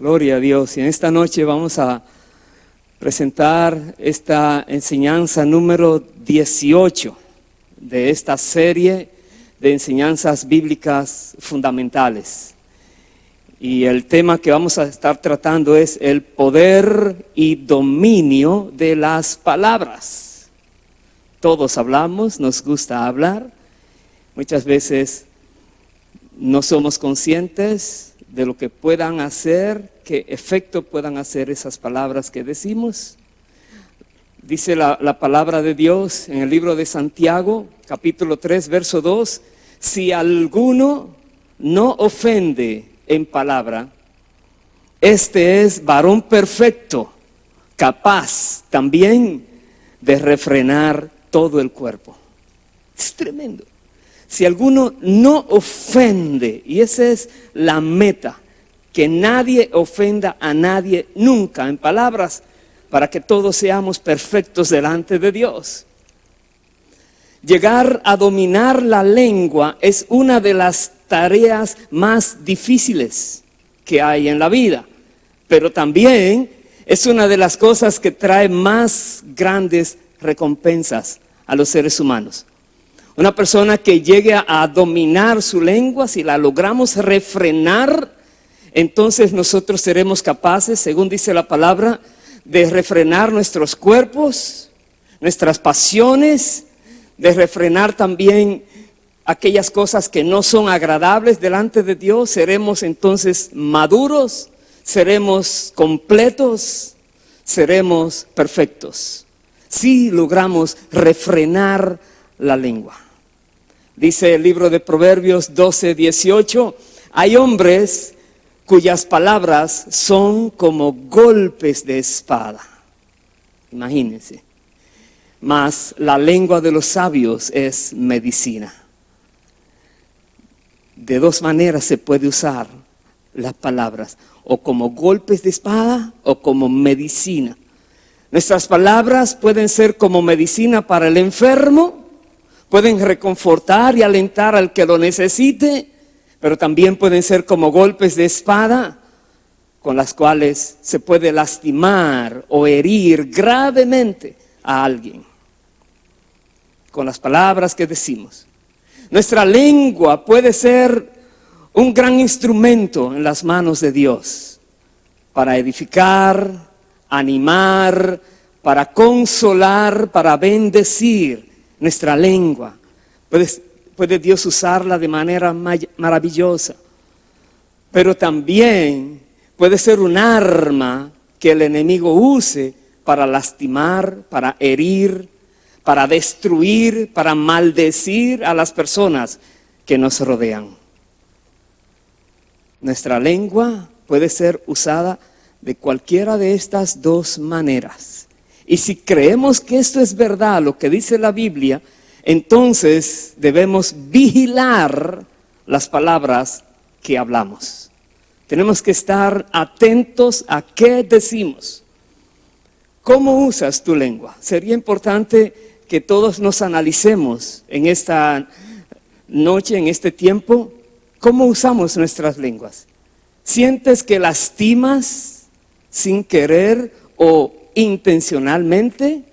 Gloria a Dios. Y en esta noche vamos a presentar esta enseñanza número 18 de esta serie de enseñanzas bíblicas fundamentales. Y el tema que vamos a estar tratando es el poder y dominio de las palabras. Todos hablamos, nos gusta hablar. Muchas veces no somos conscientes de lo que puedan hacer, qué efecto puedan hacer esas palabras que decimos. Dice la palabra de Dios en el libro de Santiago, capítulo 3, verso 2, si alguno no ofende en palabra, este es varón perfecto, capaz también de refrenar todo el cuerpo. Es tremendo. Si alguno no ofende, y esa es la meta, que nadie ofenda a nadie nunca en palabras, para que todos seamos perfectos delante de Dios. Llegar a dominar la lengua es una de las tareas más difíciles que hay en la vida, pero también es una de las cosas que trae más grandes recompensas a los seres humanos. Una persona que llegue a dominar su lengua, si la logramos refrenar, entonces nosotros seremos capaces, según dice la palabra, de refrenar nuestros cuerpos, nuestras pasiones, de refrenar también aquellas cosas que no son agradables delante de Dios. Seremos entonces maduros, seremos completos, seremos perfectos. Si logramos refrenar la lengua. Dice el libro de Proverbios 12:18, hay hombres cuyas palabras son como golpes de espada. Imagínense. Mas la lengua de los sabios es medicina. De dos maneras se puede usar las palabras, o como golpes de espada o como medicina. Nuestras palabras pueden ser como medicina para el enfermo, pueden reconfortar y alentar al que lo necesite, pero también pueden ser como golpes de espada con las cuales se puede lastimar o herir gravemente a alguien. Con las palabras que decimos. Nuestra lengua puede ser un gran instrumento en las manos de Dios para edificar, animar, para consolar, para bendecir. Nuestra lengua, puede Dios usarla de manera maravillosa, pero también puede ser un arma que el enemigo use para lastimar, para herir, para destruir, para maldecir a las personas que nos rodean. Nuestra lengua puede ser usada de cualquiera de estas dos maneras. Y si creemos que esto es verdad, lo que dice la Biblia, entonces debemos vigilar las palabras que hablamos. Tenemos que estar atentos a qué decimos. ¿Cómo usas tu lengua? Sería importante que todos nos analicemos en esta noche, en este tiempo, cómo usamos nuestras lenguas. ¿Sientes que lastimas sin querer o intencionalmente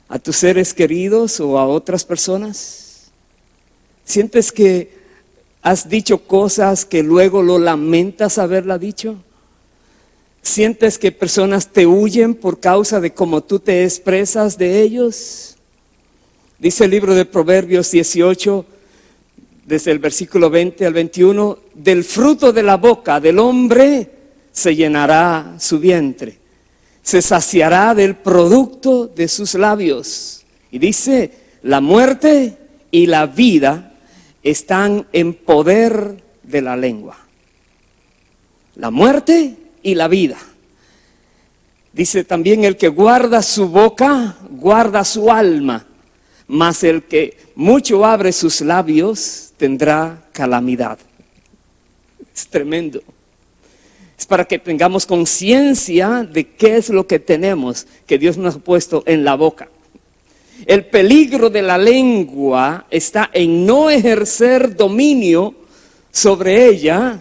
a tus seres queridos o a otras personas? ¿Sientes que has dicho cosas que luego lo lamentas haberla dicho? ¿Sientes que personas te huyen por causa de cómo tú te expresas de ellos? Dice el libro de Proverbios 18, desde el versículo 20 al 21, del fruto de la boca del hombre se llenará su vientre. Se saciará del producto de sus labios. Y dice, la muerte y la vida están en poder de la lengua. La muerte y la vida. Dice también, el que guarda su boca, guarda su alma. Mas el que mucho abre sus labios, tendrá calamidad. Es tremendo. Es para que tengamos conciencia de qué es lo que tenemos, que Dios nos ha puesto en la boca. El peligro de la lengua está en no ejercer dominio sobre ella,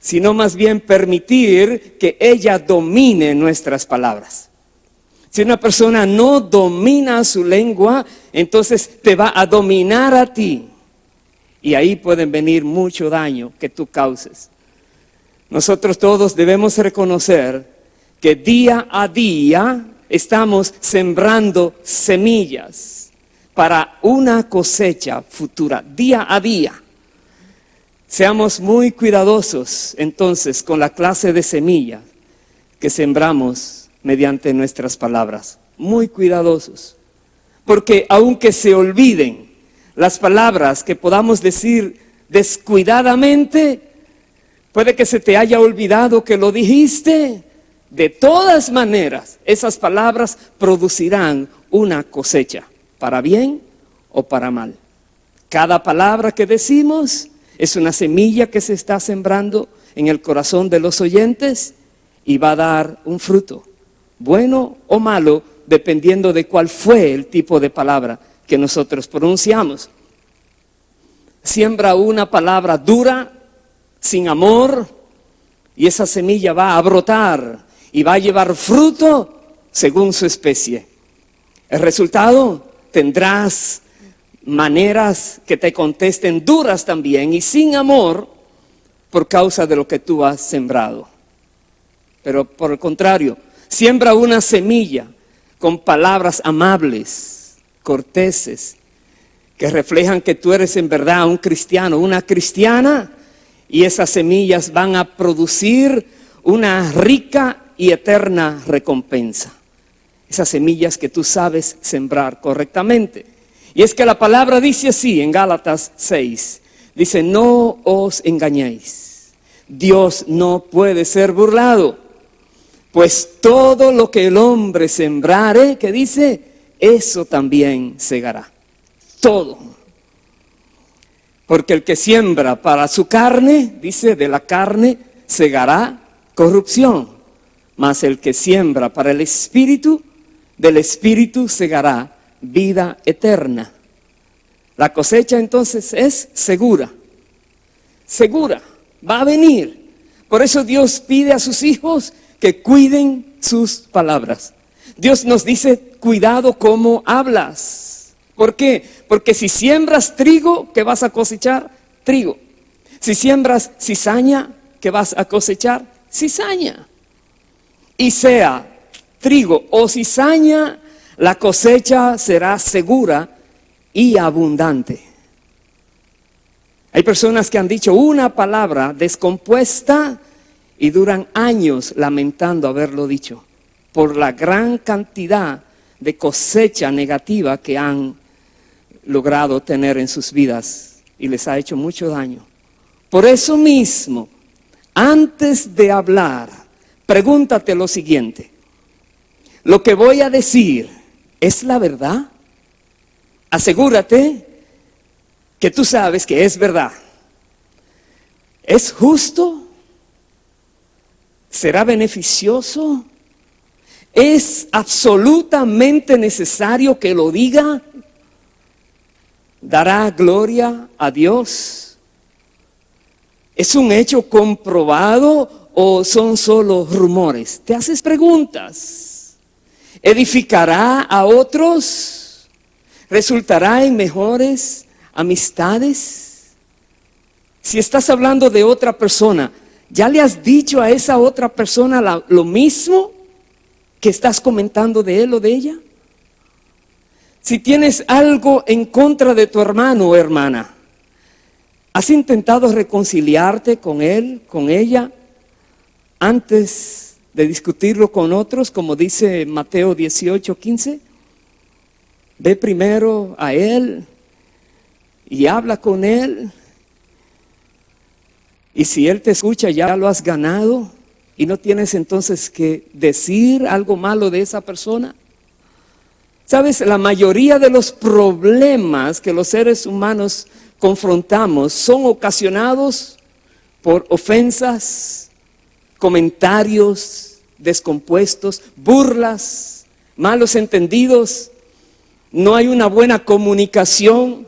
sino más bien permitir que ella domine nuestras palabras. Si una persona no domina su lengua, entonces te va a dominar a ti. Y ahí pueden venir mucho daño que tú causes. Nosotros todos debemos reconocer que día a día estamos sembrando semillas para una cosecha futura, día a día. Seamos muy cuidadosos entonces con la clase de semilla que sembramos mediante nuestras palabras. Muy cuidadosos. Porque aunque se olviden las palabras que podamos decir descuidadamente, puede que se te haya olvidado que lo dijiste. De todas maneras, esas palabras producirán una cosecha, para bien o para mal. Cada palabra que decimos es una semilla que se está sembrando en el corazón de los oyentes y va a dar un fruto, bueno o malo, dependiendo de cuál fue el tipo de palabra que nosotros pronunciamos. Siembra una palabra dura, sin amor, y esa semilla va a brotar y va a llevar fruto según su especie. El resultado, tendrás maneras que te contesten duras también y sin amor por causa de lo que tú has sembrado. Pero por el contrario, siembra una semilla con palabras amables, corteses, que reflejan que tú eres en verdad un cristiano, una cristiana, y esas semillas van a producir una rica y eterna recompensa. Esas semillas que tú sabes sembrar correctamente. Y es que la palabra dice así en Gálatas 6, dice: no os engañéis, Dios no puede ser burlado, pues todo lo que el hombre sembrare, que dice, eso también segará. Todo. Porque el que siembra para su carne, dice, de la carne segará corrupción, mas el que siembra para el espíritu, del espíritu segará vida eterna. La cosecha entonces es segura, segura, va a venir. Por eso Dios pide a sus hijos que cuiden sus palabras. Dios nos dice: cuidado cómo hablas. ¿Por qué? Porque si siembras trigo, ¿qué vas a cosechar? Trigo. Si siembras cizaña, ¿qué vas a cosechar? Cizaña. Y sea trigo o cizaña, la cosecha será segura y abundante. Hay personas que han dicho una palabra descompuesta y duran años lamentando haberlo dicho, por la gran cantidad de cosecha negativa que han logrado tener en sus vidas y les ha hecho mucho daño. Por eso mismo, antes de hablar, pregúntate lo siguiente: ¿lo que voy a decir es la verdad? Asegúrate que tú sabes que es verdad. ¿Es justo? ¿Será beneficioso? ¿Es absolutamente necesario que lo diga? ¿Dará gloria a Dios? ¿Es un hecho comprobado o son solo rumores? Te haces preguntas. ¿Edificará a otros? ¿Resultará en mejores amistades? Si estás hablando de otra persona, ¿ya le has dicho a esa otra persona lo mismo que estás comentando de él o de ella? Si tienes algo en contra de tu hermano o hermana, ¿has intentado reconciliarte con él, con ella, antes de discutirlo con otros, como dice Mateo 18:15? Ve primero a él y habla con él. Y si él te escucha, ya lo has ganado y no tienes entonces que decir algo malo de esa persona. Sabes, la mayoría de los problemas que los seres humanos confrontamos son ocasionados por ofensas, comentarios descompuestos, burlas, malos entendidos. No hay una buena comunicación.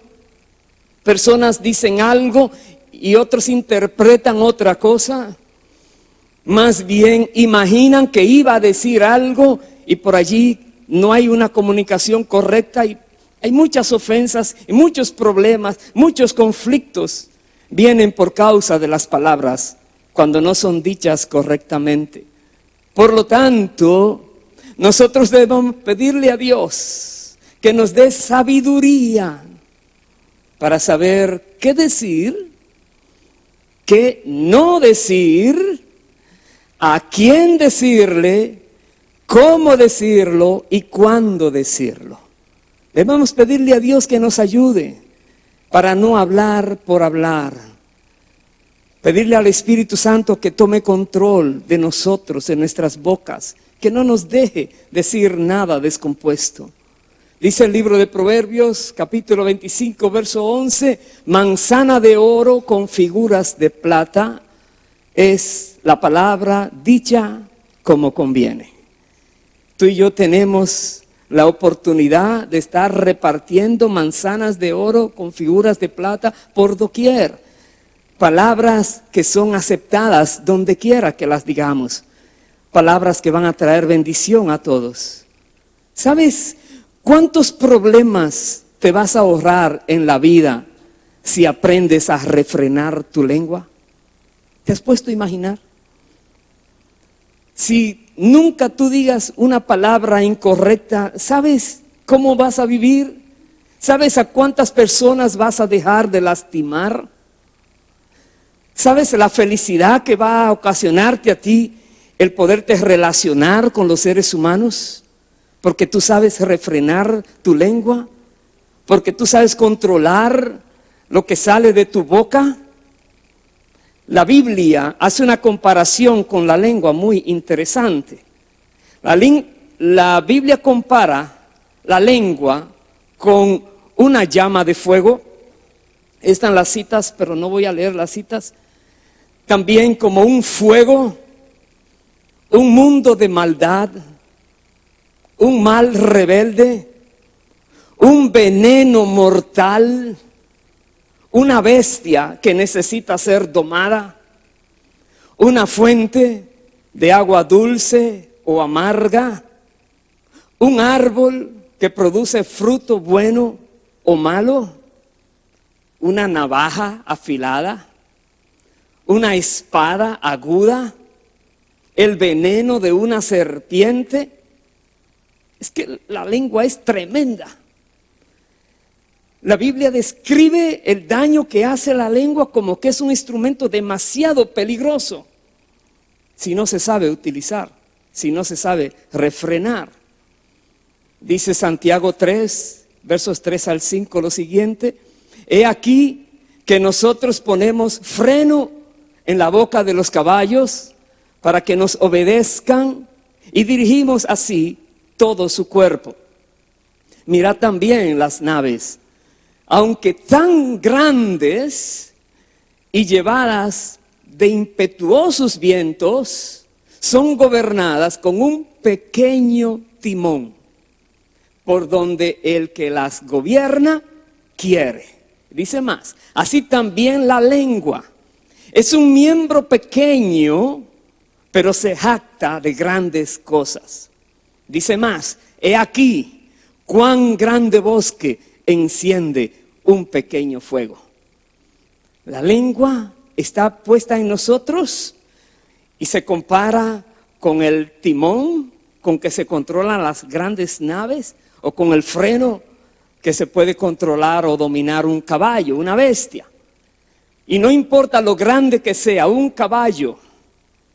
Personas dicen algo y otros interpretan otra cosa. Más bien imaginan que iba a decir algo y por allí no hay una comunicación correcta y hay muchas ofensas y muchos problemas, muchos conflictos vienen por causa de las palabras cuando no son dichas correctamente. Por lo tanto, nosotros debemos pedirle a Dios que nos dé sabiduría para saber qué decir, qué no decir, a quién decirle, cómo decirlo y cuándo decirlo. Debemos pedirle a Dios que nos ayude para no hablar por hablar. Pedirle al Espíritu Santo que tome control de nosotros, de nuestras bocas, que no nos deje decir nada descompuesto. Dice el libro de Proverbios, capítulo 25, verso 11, manzana de oro con figuras de plata es la palabra dicha como conviene. Tú y yo tenemos la oportunidad de estar repartiendo manzanas de oro con figuras de plata por doquier. Palabras que son aceptadas donde quiera que las digamos. Palabras que van a traer bendición a todos. ¿Sabes cuántos problemas te vas a ahorrar en la vida si aprendes a refrenar tu lengua? ¿Te has puesto a imaginar? Si nunca tú digas una palabra incorrecta, ¿sabes cómo vas a vivir? ¿Sabes a cuántas personas vas a dejar de lastimar? ¿Sabes la felicidad que va a ocasionarte a ti el poderte relacionar con los seres humanos? Porque tú sabes refrenar tu lengua, porque tú sabes controlar lo que sale de tu boca. La Biblia hace una comparación con la lengua muy interesante. La Biblia compara la lengua con una llama de fuego. Están las citas, pero no voy a leer las citas. También como un fuego, un mundo de maldad, un mal rebelde, un veneno mortal, una bestia que necesita ser domada, una fuente de agua dulce o amarga, un árbol que produce fruto bueno o malo, una navaja afilada, una espada aguda, el veneno de una serpiente. Es que la lengua es tremenda. La Biblia describe el daño que hace la lengua como que es un instrumento demasiado peligroso si no se sabe utilizar, si no se sabe refrenar. Dice Santiago 3, versos 3 al 5 lo siguiente: he aquí que nosotros ponemos freno en la boca de los caballos para que nos obedezcan y dirigimos así todo su cuerpo. Mirad también las naves, aunque tan grandes y llevadas de impetuosos vientos, son gobernadas con un pequeño timón, por donde el que las gobierna quiere. Dice más, así también la lengua es un miembro pequeño, pero se jacta de grandes cosas. Dice más, he aquí cuán grande bosque enciende un pequeño fuego. La lengua está puesta en nosotros y se compara con el timón con que se controlan las grandes naves, o con el freno que se puede controlar o dominar un caballo, una bestia. Y no importa lo grande que sea, un caballo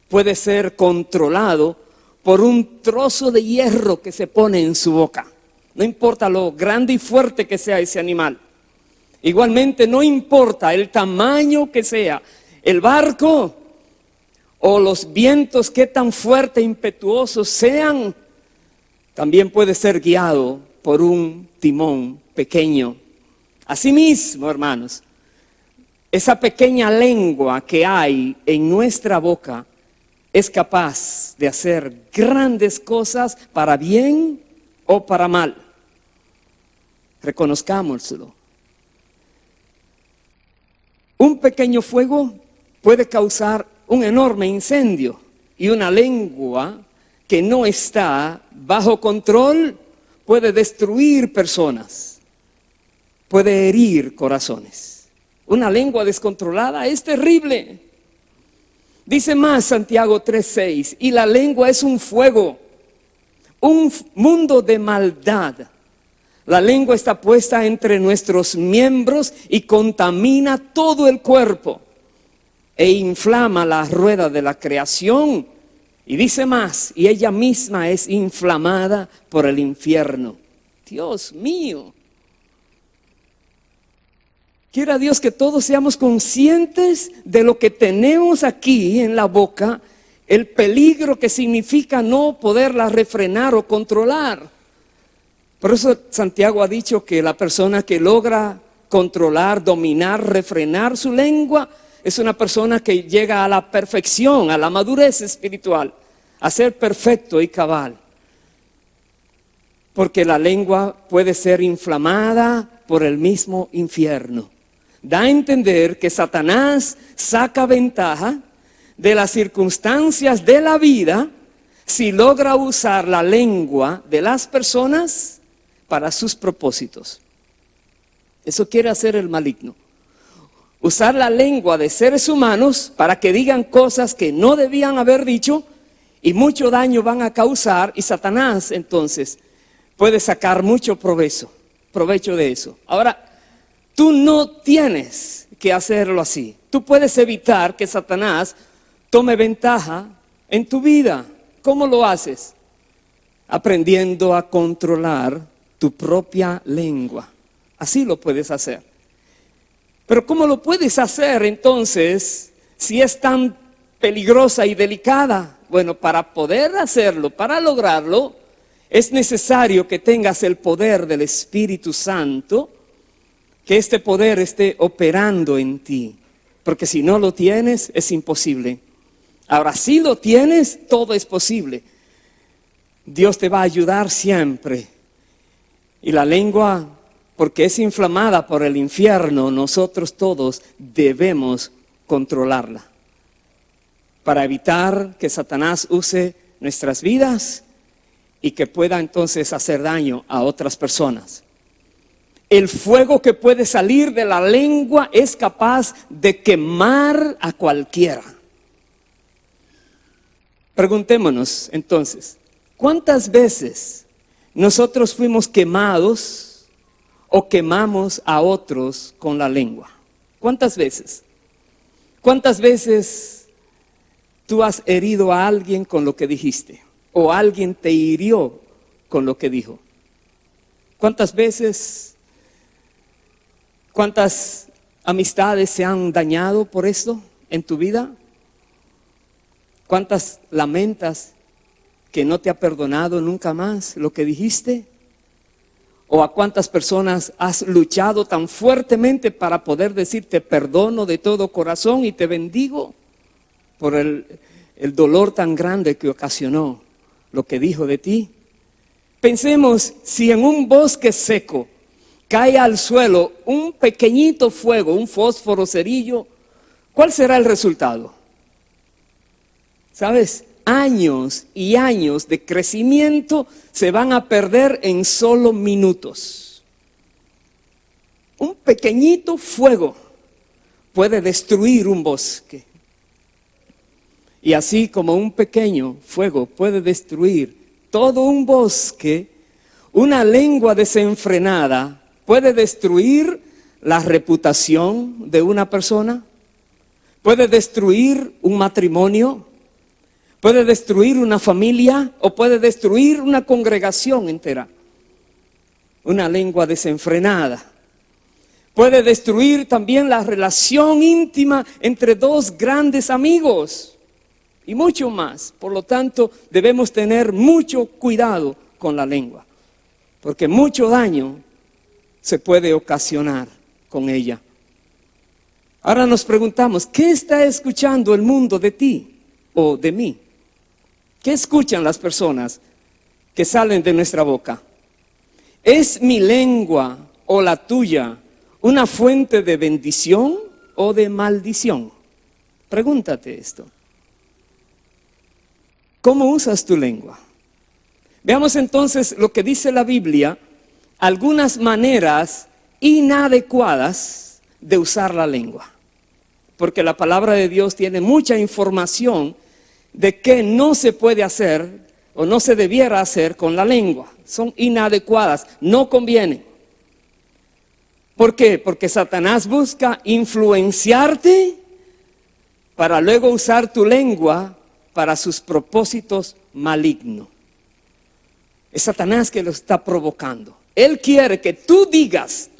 puede ser controlado por un trozo de hierro que se pone en su boca. No importa lo grande y fuerte que sea ese animal. Igualmente no importa el tamaño que sea el barco o los vientos que tan fuertes e impetuosos sean, también puede ser guiado por un timón pequeño. Asimismo, hermanos, esa pequeña lengua que hay en nuestra boca es capaz de hacer grandes cosas para bien o para mal. Reconozcámoslo. Un pequeño fuego puede causar un enorme incendio. Y una lengua que no está bajo control puede destruir personas, puede herir corazones. Una lengua descontrolada es terrible. Dice más Santiago 3:6, y la lengua es un fuego, un mundo de maldad. La lengua está puesta entre nuestros miembros y contamina todo el cuerpo e inflama la rueda de la creación. Y dice más, y ella misma es inflamada por el infierno. Dios mío. Quiera Dios que todos seamos conscientes de lo que tenemos aquí en la boca, el peligro que significa no poderla refrenar o controlar. Por eso Santiago ha dicho que la persona que logra controlar, dominar, refrenar su lengua, es una persona que llega a la perfección, a la madurez espiritual, a ser perfecto y cabal. Porque la lengua puede ser inflamada por el mismo infierno. Da a entender que Satanás saca ventaja de las circunstancias de la vida si logra usar la lengua de las personas para sus propósitos. Eso quiere hacer el maligno. Usar la lengua de seres humanos para que digan cosas que no debían haber dicho y mucho daño van a causar, y Satanás entonces puede sacar mucho provecho de eso. Ahora, tú no tienes que hacerlo así. Tú puedes evitar que Satanás tome ventaja en tu vida. ¿Cómo lo haces? Aprendiendo a controlar tu propia lengua. Así lo puedes hacer. Pero ¿cómo lo puedes hacer entonces si es tan peligrosa y delicada? Bueno, para poder hacerlo, para lograrlo, es necesario que tengas el poder del Espíritu Santo, que este poder esté operando en ti. Porque si no lo tienes, es imposible. Ahora, si lo tienes, todo es posible. Dios te va a ayudar siempre. Y la lengua, porque es inflamada por el infierno, nosotros todos debemos controlarla para evitar que Satanás use nuestras vidas y que pueda entonces hacer daño a otras personas. El fuego que puede salir de la lengua es capaz de quemar a cualquiera. Preguntémonos entonces, ¿cuántas veces nosotros fuimos quemados o quemamos a otros con la lengua? ¿Cuántas veces? ¿Cuántas veces tú has herido a alguien con lo que dijiste? ¿O alguien te hirió con lo que dijo? ¿Cuántas veces, cuántas amistades se han dañado por esto en tu vida? ¿Cuántas lamentas que no te ha perdonado nunca más lo que dijiste? ¿O a cuántas personas has luchado tan fuertemente para poder decir te perdono de todo corazón y te bendigo por el dolor tan grande que ocasionó lo que dijo de ti? Pensemos, si en un bosque seco cae al suelo un pequeñito fuego, un fósforo, cerillo, ¿cuál será el resultado? ¿Sabes? Años y años de crecimiento se van a perder en solo minutos. Un pequeñito fuego puede destruir un bosque. Y así como un pequeño fuego puede destruir todo un bosque, una lengua desenfrenada puede destruir la reputación de una persona, puede destruir un matrimonio, puede destruir una familia o puede destruir una congregación entera. Una lengua desenfrenada puede destruir también la relación íntima entre dos grandes amigos y mucho más. Por lo tanto, debemos tener mucho cuidado con la lengua, porque mucho daño se puede ocasionar con ella. Ahora nos preguntamos, ¿qué está escuchando el mundo de ti o de mí? ¿Qué escuchan las personas que salen de nuestra boca? ¿Es mi lengua o la tuya una fuente de bendición o de maldición? Pregúntate esto. ¿Cómo usas tu lengua? Veamos entonces lo que dice la Biblia, algunas maneras inadecuadas de usar la lengua. Porque la palabra de Dios tiene mucha información de qué no se puede hacer o no se debiera hacer con la lengua. Son inadecuadas, no convienen. ¿Por qué? Porque Satanás busca influenciarte para luego usar tu lengua para sus propósitos malignos. Es Satanás que lo está provocando. Él quiere que tú digas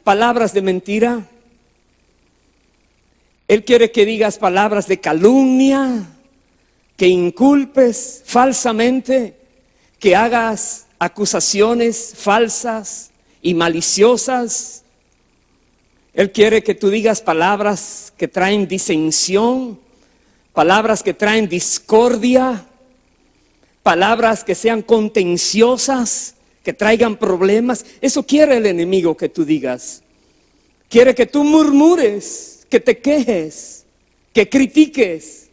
palabras de mentira. Él quiere que digas palabras de calumnia, que inculpes falsamente, que hagas acusaciones falsas y maliciosas. Él quiere que tú digas palabras que traen disensión, palabras que traen discordia, palabras que sean contenciosas, que traigan problemas. Eso quiere el enemigo que tú digas. Quiere que tú murmures, que te quejes, que critiques,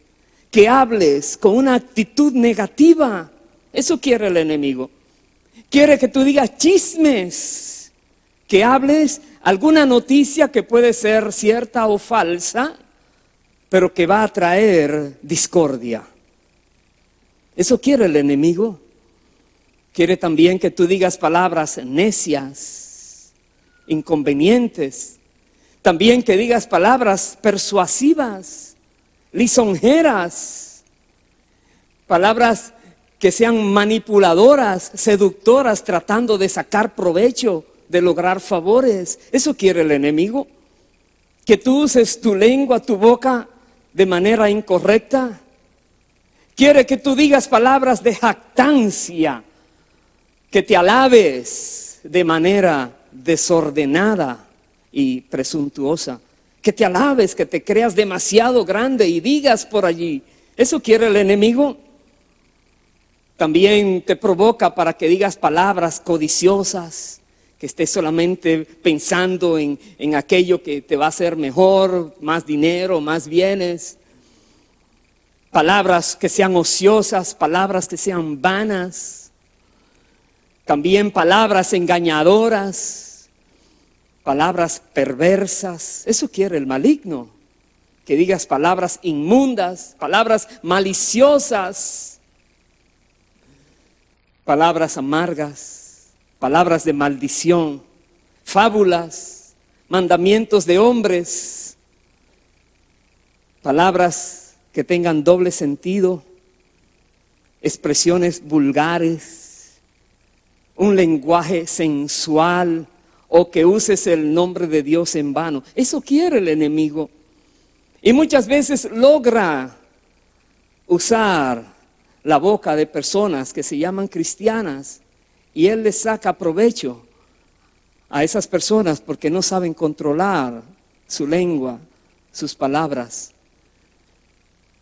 que hables con una actitud negativa. Eso quiere el enemigo. Quiere que tú digas chismes, que hables alguna noticia que puede ser cierta o falsa, pero que va a traer discordia. Eso quiere el enemigo. Quiere también que tú digas palabras necias, inconvenientes. También que digas palabras persuasivas, lisonjeras, palabras que sean manipuladoras, seductoras, tratando de sacar provecho, de lograr favores. Eso quiere el enemigo. Que tú uses tu lengua, tu boca de manera incorrecta. Quiere que tú digas palabras de jactancia, que te alabes de manera desordenada y presuntuosa. Que te alabes, que te creas demasiado grande y digas por allí. Eso quiere el enemigo. También te provoca para que digas palabras codiciosas, que estés solamente pensando en aquello que te va a hacer mejor, más dinero, más bienes. Palabras que sean ociosas, palabras que sean vanas. También palabras engañadoras, palabras perversas. Eso quiere el maligno, que digas palabras inmundas, palabras maliciosas, palabras amargas, palabras de maldición, fábulas, mandamientos de hombres, palabras que tengan doble sentido, expresiones vulgares, un lenguaje sensual, o que uses el nombre de Dios en vano. Eso quiere el enemigo. Y muchas veces logra usar la boca de personas que se llaman cristianas, y él les saca provecho a esas personas porque no saben controlar su lengua, sus palabras.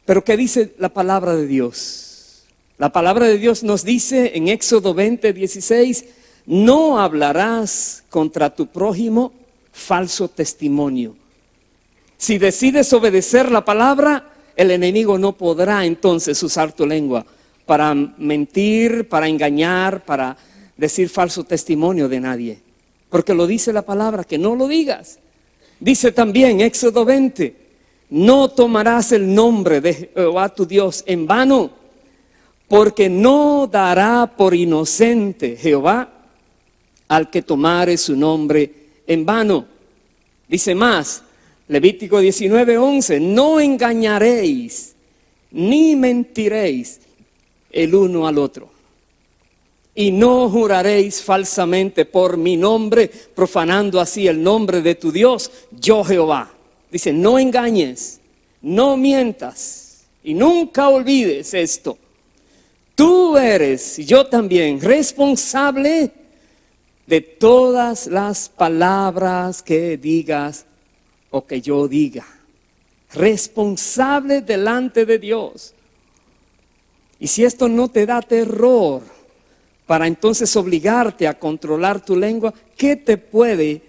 Pero ¿qué dice la palabra de Dios? La palabra de Dios nos dice en Éxodo 20:16, no hablarás contra tu prójimo falso testimonio. Si decides obedecer la palabra, el enemigo no podrá entonces usar tu lengua para mentir, para engañar, para decir falso testimonio de nadie. Porque lo dice la palabra, que no lo digas. Dice también Éxodo 20, no tomarás el nombre de Jehová tu Dios en vano, porque no dará por inocente Jehová al que tomare su nombre en vano. Dice más, Levítico 19:11, no engañaréis ni mentiréis el uno al otro, y no juraréis falsamente por mi nombre, profanando así el nombre de tu Dios, yo Jehová. Dice, no engañes, no mientas, y nunca olvides esto. Tú eres, y yo también, responsable de todas las palabras que digas o que yo diga. Responsable delante de Dios. Y si esto no te da terror para entonces obligarte a controlar tu lengua, ¿qué te puede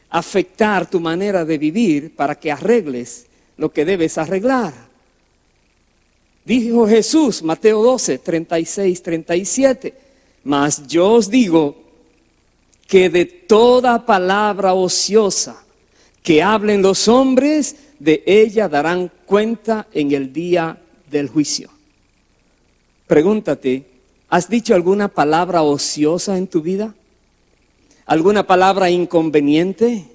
afectar tu manera de vivir para que arregles lo que debes arreglar? Dijo Jesús, Mateo 12, 36, 37, mas yo os digo que de toda palabra ociosa que hablen los hombres, de ella darán cuenta en el día del juicio. Pregúntate, ¿has dicho alguna palabra ociosa en tu vida? ¿Alguna palabra inconveniente?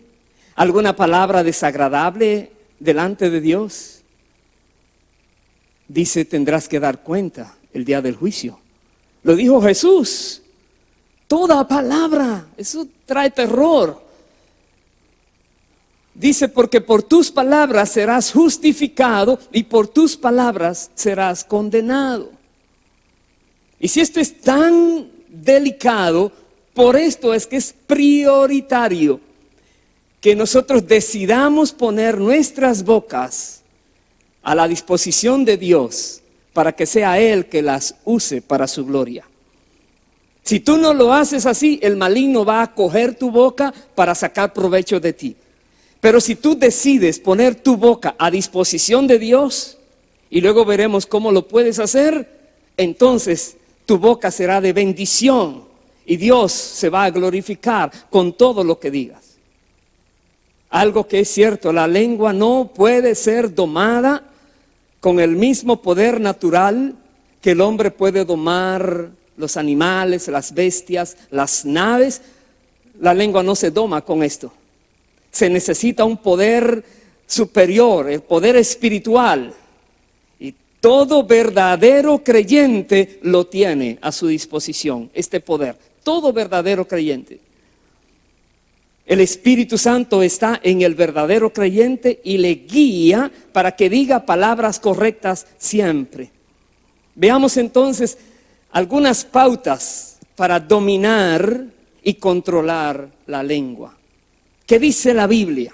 ¿Alguna palabra desagradable delante de Dios? Dice, tendrás que dar cuenta el día del juicio. Lo dijo Jesús. Toda palabra, eso trae terror. Dice, porque por tus palabras serás justificado y por tus palabras serás condenado. Y si esto es tan delicado, por esto es que es prioritario que nosotros decidamos poner nuestras bocas a la disposición de Dios para que sea Él que las use para su gloria. Si tú no lo haces así, el maligno va a coger tu boca para sacar provecho de ti. Pero si tú decides poner tu boca a disposición de Dios, y luego veremos cómo lo puedes hacer, entonces tu boca será de bendición y Dios se va a glorificar con todo lo que digas. Algo que es cierto, la lengua no puede ser domada con el mismo poder natural que el hombre puede domar los animales, las bestias, las naves. La lengua no se doma con esto. Se necesita un poder superior, el poder espiritual. Y todo verdadero creyente lo tiene a su disposición, este poder. Todo verdadero creyente. El Espíritu Santo está en el verdadero creyente y le guía para que diga palabras correctas siempre. Veamos entonces algunas pautas para dominar y controlar la lengua. ¿Qué dice la Biblia?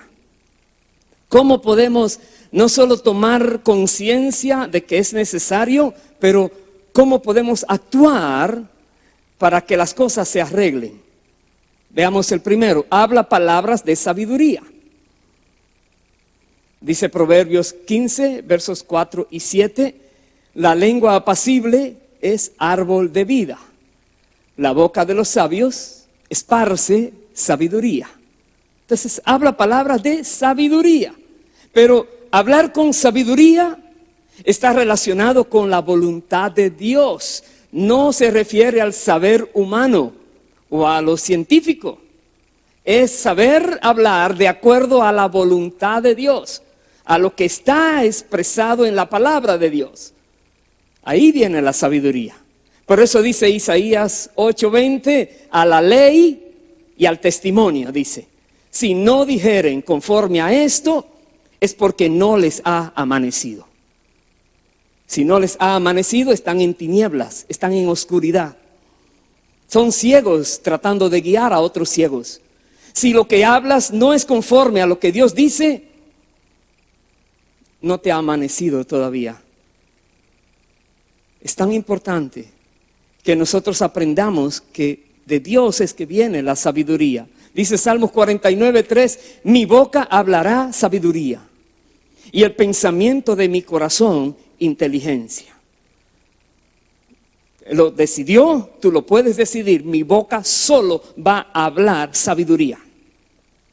¿Cómo podemos no solo tomar conciencia de que es necesario, pero cómo podemos actuar para que las cosas se arreglen? Veamos el primero, habla palabras de sabiduría. Dice Proverbios 15, versos 4 y 7, la lengua apacible es árbol de vida. La boca de los sabios esparce sabiduría. Entonces habla palabras de sabiduría. Pero hablar con sabiduría está relacionado con la voluntad de Dios. No se refiere al saber humano o a lo científico. Es saber hablar de acuerdo a la voluntad de Dios, a lo que está expresado en la palabra de Dios. Ahí viene la sabiduría. Por eso dice Isaías 8:20, a la ley y al testimonio, dice, si no dijeren conforme a esto, es porque no les ha amanecido. Si no les ha amanecido, están en tinieblas, están en oscuridad. Son ciegos tratando de guiar a otros ciegos. Si lo que hablas no es conforme a lo que Dios dice, no te ha amanecido todavía. Es tan importante que nosotros aprendamos que de Dios es que viene la sabiduría. Dice Salmos 49:3, mi boca hablará sabiduría y el pensamiento de mi corazón inteligencia. Lo decidió, tú lo puedes decidir. Mi boca solo va a hablar sabiduría.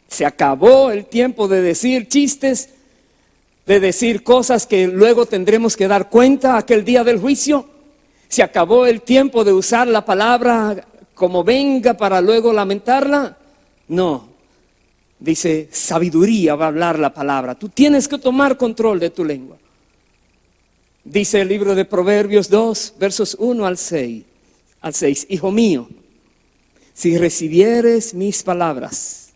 Se acabó el tiempo de decir chistes, de decir cosas que luego tendremos que dar cuenta aquel día del juicio. Se acabó el tiempo de usar la palabra como venga para luego lamentarla. No, dice sabiduría va a hablar la palabra. Tú tienes que tomar control de tu lengua. Dice el libro de Proverbios 2, versos 1 al 6. Hijo mío, si recibieres mis palabras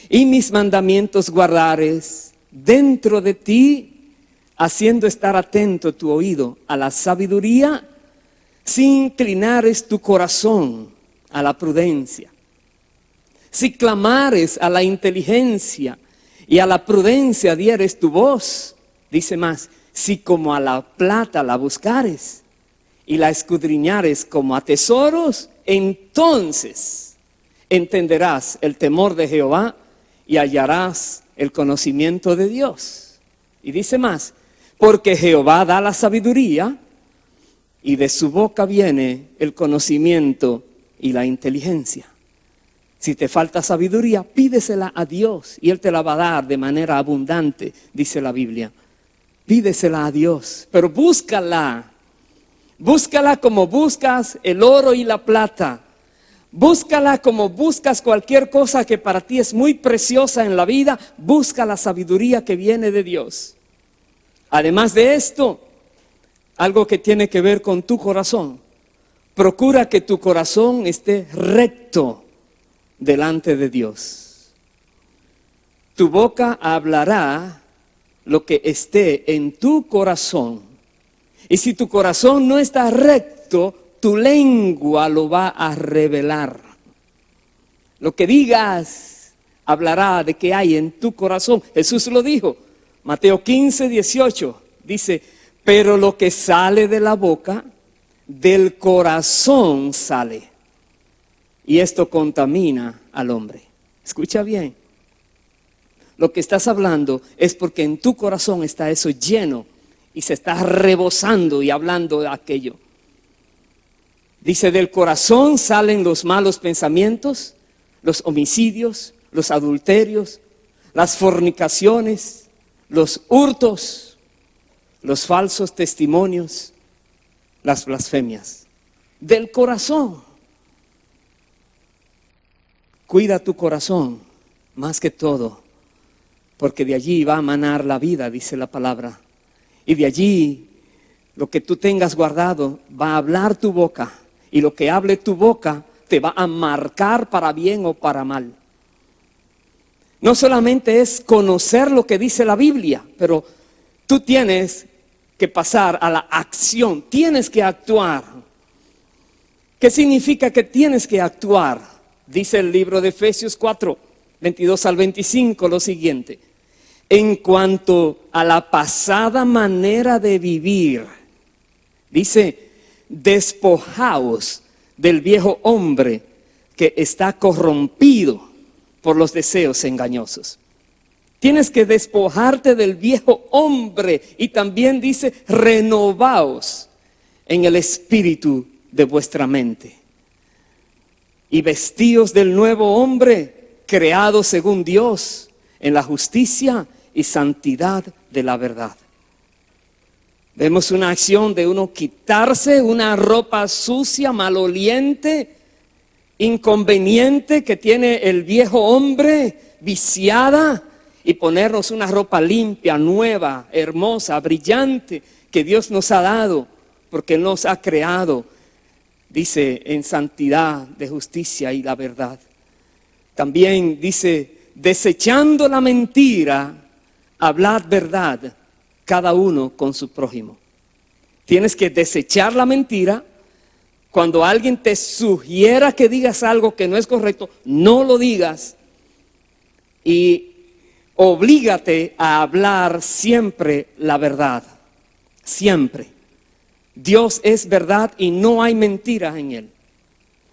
y mis mandamientos guardares dentro de ti, haciendo estar atento tu oído a la sabiduría, si inclinares tu corazón a la prudencia, si clamares a la inteligencia y a la prudencia dieres tu voz, dice más, si como a la plata la buscares y la escudriñares como a tesoros, entonces entenderás el temor de Jehová y hallarás el conocimiento de Dios. Y dice más, porque Jehová da la sabiduría, y de su boca viene el conocimiento y la inteligencia. Si te falta sabiduría, pídesela a Dios y Él te la va a dar de manera abundante, dice la Biblia. Pídesela a Dios, pero búscala. Búscala como buscas el oro y la plata. Búscala como buscas cualquier cosa que para ti es muy preciosa en la vida. Busca la sabiduría que viene de Dios. Además de esto, algo que tiene que ver con tu corazón. Procura que tu corazón esté recto delante de Dios. Tu boca hablará lo que esté en tu corazón. Y si tu corazón no está recto, tu lengua lo va a revelar. Lo que digas hablará de qué hay en tu corazón. Jesús lo dijo. Mateo 15, 18 dice, pero lo que sale de la boca, del corazón sale. Y esto contamina al hombre. Escucha bien. Lo que estás hablando es porque en tu corazón está eso lleno y se está rebosando y hablando de aquello. Dice, del corazón salen los malos pensamientos, los homicidios, los adulterios, las fornicaciones, los hurtos, los falsos testimonios, las blasfemias. Del corazón. Cuida tu corazón más que todo, porque de allí va a manar la vida, dice la palabra. Y de allí lo que tú tengas guardado va a hablar tu boca. Y lo que hable tu boca te va a marcar para bien o para mal. No solamente es conocer lo que dice la Biblia, pero tú tienes que pasar a la acción, tienes que actuar. ¿Qué significa que tienes que actuar? Dice el libro de Efesios 4, 22 al 25 lo siguiente. En cuanto a la pasada manera de vivir, dice, despojaos del viejo hombre que está corrompido por los deseos engañosos. Tienes que despojarte del viejo hombre y también dice, renovaos en el espíritu de vuestra mente. Y vestíos del nuevo hombre creado según Dios en la justicia y santidad de la verdad. Vemos una acción de uno quitarse una ropa sucia, maloliente, inconveniente que tiene el viejo hombre, viciada, y ponernos una ropa limpia, nueva, hermosa, brillante, que Dios nos ha dado, porque Él nos ha creado, dice, en santidad, de justicia y la verdad. También dice, desechando la mentira, hablad verdad, cada uno con su prójimo. Tienes que desechar la mentira. Cuando alguien te sugiera que digas algo que no es correcto, no lo digas. Y oblígate a hablar siempre la verdad. Siempre. Dios es verdad y no hay mentiras en Él.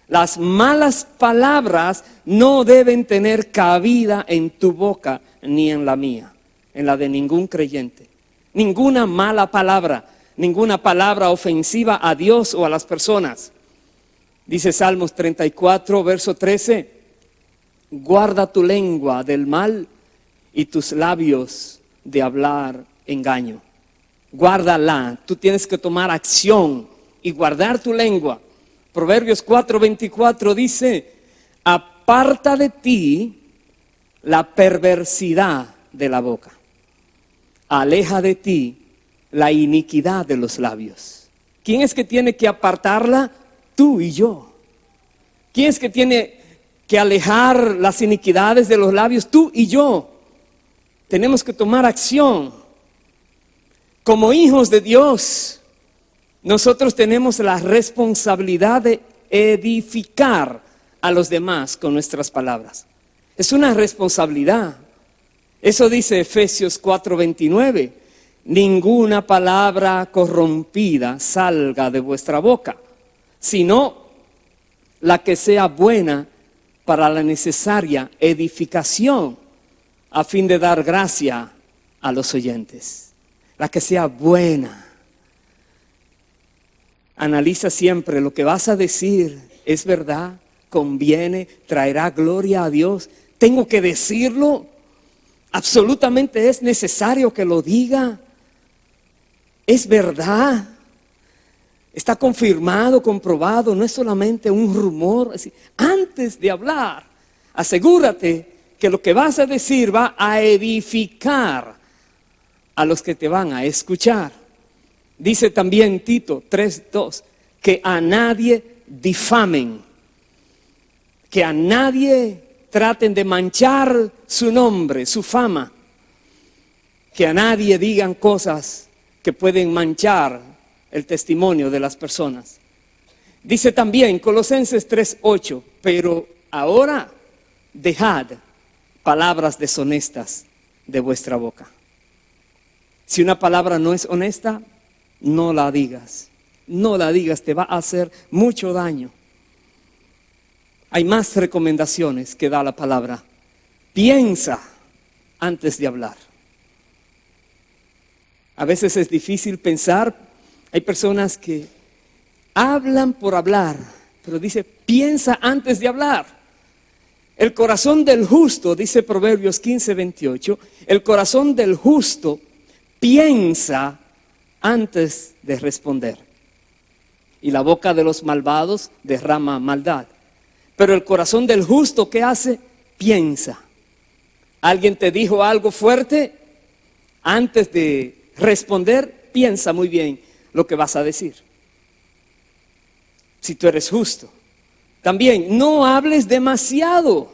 Las malas palabras no deben tener cabida en tu boca ni en la mía, en la de ningún creyente. Ninguna mala palabra, ninguna palabra ofensiva a Dios o a las personas. Dice Salmos 34, verso 13, guarda tu lengua del mal y tus labios de hablar engaño. Guárdala, tú tienes que tomar acción y guardar tu lengua. Proverbios 4:24 dice, aparta de ti la perversidad de la boca. Aleja de ti la iniquidad de los labios. ¿Quién es que tiene que apartarla? Tú y yo. ¿Quién es que tiene que alejar las iniquidades de los labios? Tú y yo. Tenemos que tomar acción. Como hijos de Dios, nosotros tenemos la responsabilidad de edificar a los demás con nuestras palabras. Es una responsabilidad. Eso dice Efesios 4:29. Ninguna palabra corrompida salga de vuestra boca, sino la que sea buena para la necesaria edificación, a fin de dar gracia a los oyentes. La que sea buena. Analiza siempre lo que vas a decir. ¿Es verdad? ¿Conviene? ¿Traerá gloria a Dios? ¿Tengo que decirlo? ¿Absolutamente es necesario que lo diga? ¿Es verdad? ¿Está confirmado, comprobado? No es solamente un rumor. Antes de hablar, asegúrate que lo que vas a decir va a edificar a los que te van a escuchar. Dice también Tito 3:2, que a nadie difamen, que a nadie traten de manchar su nombre, su fama, que a nadie digan cosas que pueden manchar el testimonio de las personas. Dice también Colosenses 3:8, pero ahora dejad palabras deshonestas de vuestra boca. Si una palabra no es honesta, no la digas. No la digas, te va a hacer mucho daño. Hay más recomendaciones que da la palabra. Piensa antes de hablar. A veces es difícil pensar. Hay personas que hablan por hablar, pero dice, piensa antes de hablar. El corazón del justo, dice Proverbios 15:28, el corazón del justo piensa antes de responder. Y la boca de los malvados derrama maldad. Pero el corazón del justo, ¿qué hace? Piensa. ¿Alguien te dijo algo fuerte? Antes de responder, piensa muy bien lo que vas a decir. Si tú eres justo. También, no hables demasiado.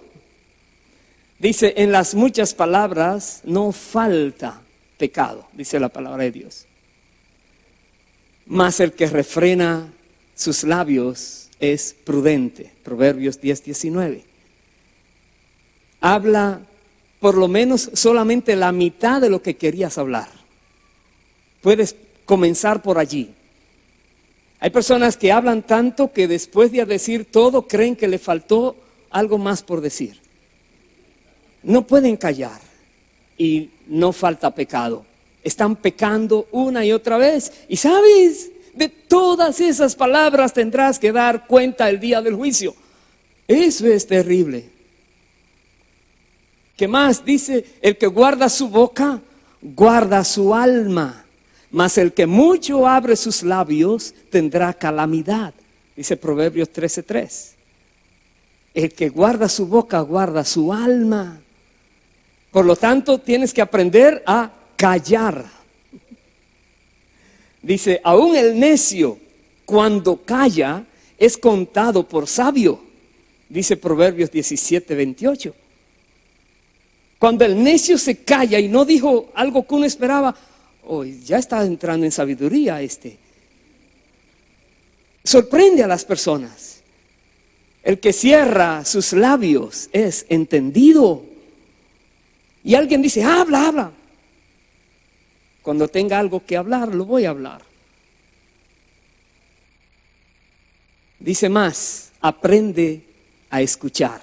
Dice, en las muchas palabras no falta pecado, dice la palabra de Dios. Mas el que refrena sus labios es prudente. Proverbios 10:19. Habla por lo menos solamente la mitad de lo que querías hablar. Puedes comenzar por allí. Hay personas que hablan tanto que después de decir todo creen que le faltó algo más por decir. No pueden callar y no falta pecado. Están pecando una y otra vez. Y sabes, de todas esas palabras tendrás que dar cuenta el día del juicio. Eso es terrible. ¿Qué más? Dice, el que guarda su boca, guarda su alma. Mas el que mucho abre sus labios tendrá calamidad. Dice Proverbios 13:3. El que guarda su boca, guarda su alma. Por lo tanto, tienes que aprender a callar. Dice, aún el necio, cuando calla, es contado por sabio. Dice Proverbios 17:28. Cuando el necio se calla y no dijo algo que uno esperaba, ya está entrando en sabiduría Sorprende a las personas. El que cierra sus labios es entendido. Y alguien dice, habla. Cuando tenga algo que hablar, lo voy a hablar. Dice más, aprende a escuchar.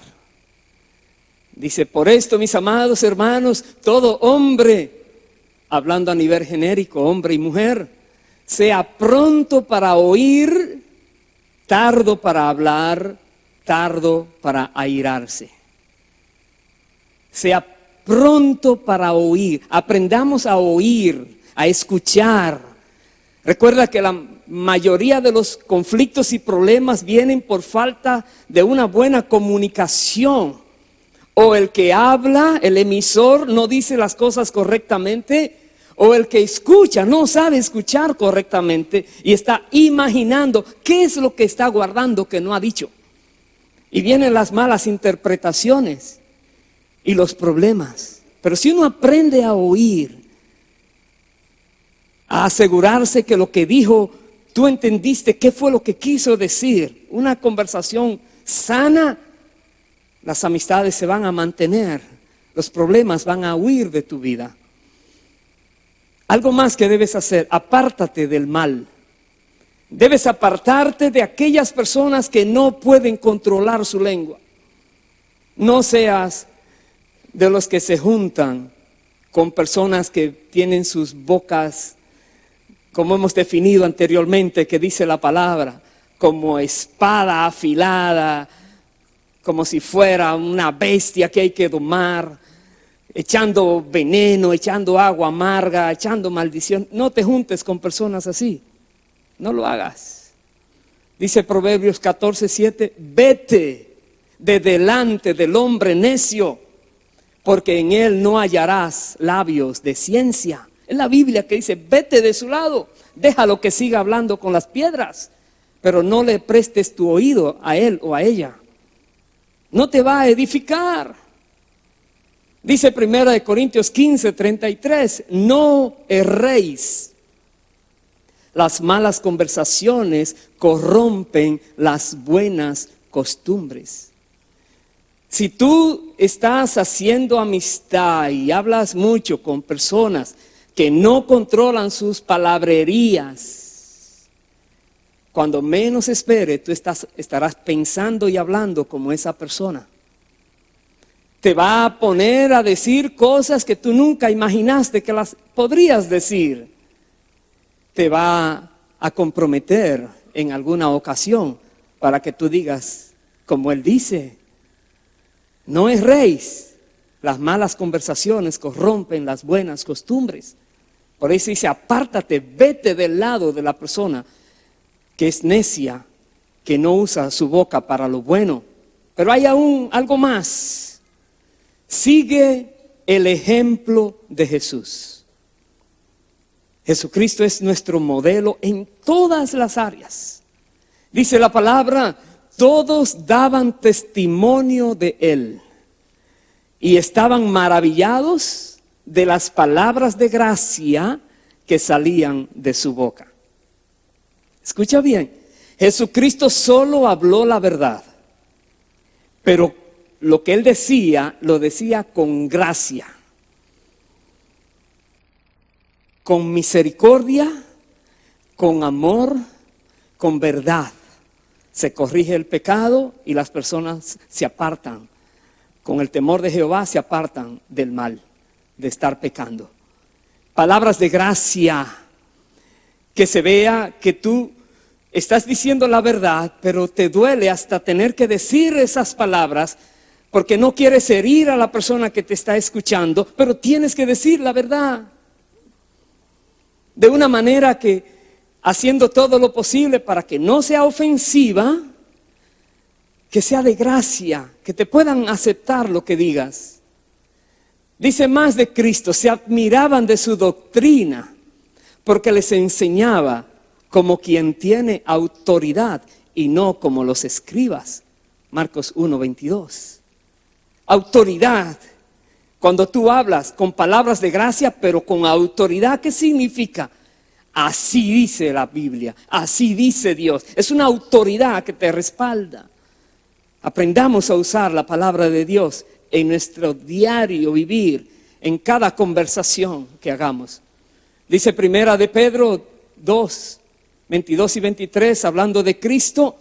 Dice, por esto, mis amados hermanos, todo hombre, hablando a nivel genérico, hombre y mujer, sea pronto para oír, tardo para hablar, tardo para airarse. Sea pronto para oír. Aprendamos a oír, a escuchar. Recuerda que la mayoría de los conflictos y problemas vienen por falta de una buena comunicación. O el que habla, el emisor, no dice las cosas correctamente, o el que escucha no sabe escuchar correctamente y está imaginando qué es lo que está guardando que no ha dicho. Y vienen las malas interpretaciones y los problemas. Pero si uno aprende a oír, a asegurarse que lo que dijo, tú entendiste qué fue lo que quiso decir, una conversación sana, las amistades se van a mantener, los problemas van a huir de tu vida. Algo más que debes hacer, apártate del mal. Debes apartarte de aquellas personas que no pueden controlar su lengua. No seas de los que se juntan con personas que tienen sus bocas como hemos definido anteriormente, que dice la palabra, como espada afilada, como si fuera una bestia que hay que domar, echando veneno, echando agua amarga, echando maldición. No te juntes con personas así, no lo hagas. Dice Proverbios 14:7, vete de delante del hombre necio, porque en él no hallarás labios de ciencia. Es la Biblia que dice, vete de su lado, déjalo que siga hablando con las piedras, pero no le prestes tu oído a él o a ella. No te va a edificar. Dice 1 Corintios 15:33, no erréis. Las malas conversaciones corrompen las buenas costumbres. Si tú estás haciendo amistad y hablas mucho con personas que no controlan sus palabrerías, cuando menos espere, tú estarás pensando y hablando como esa persona. Te va a poner a decir cosas que tú nunca imaginaste que las podrías decir. Te va a comprometer en alguna ocasión para que tú digas, como él dice, no erréis. Las malas conversaciones corrompen las buenas costumbres. Por eso dice, apártate, vete del lado de la persona que es necia, que no usa su boca para lo bueno. Pero hay aún algo más. Sigue el ejemplo de Jesús. Jesucristo es nuestro modelo en todas las áreas. Dice la palabra, todos daban testimonio de él y estaban maravillados de las palabras de gracia que salían de su boca. Escucha bien, Jesucristo solo habló la verdad, pero lo que él decía, lo decía con gracia, con misericordia, con amor, con verdad. Se corrige el pecado y las personas se apartan. Con el temor de Jehová se apartan del mal, de estar pecando. Palabras de gracia, que se vea que tú estás diciendo la verdad, pero te duele hasta tener que decir esas palabras, porque no quieres herir a la persona que te está escuchando, pero tienes que decir la verdad. De una manera que, haciendo todo lo posible para que no sea ofensiva, que sea de gracia, que te puedan aceptar lo que digas. Dice más de Cristo, se admiraban de su doctrina, porque les enseñaba como quien tiene autoridad y no como los escribas. Marcos 1:22. Autoridad. Cuando tú hablas con palabras de gracia, pero con autoridad, ¿qué significa? Así dice la Biblia, así dice Dios. Es una autoridad que te respalda. Aprendamos a usar la palabra de Dios en nuestro diario vivir, en cada conversación que hagamos. Dice 1 de Pedro 2:22 y 23, hablando de Cristo,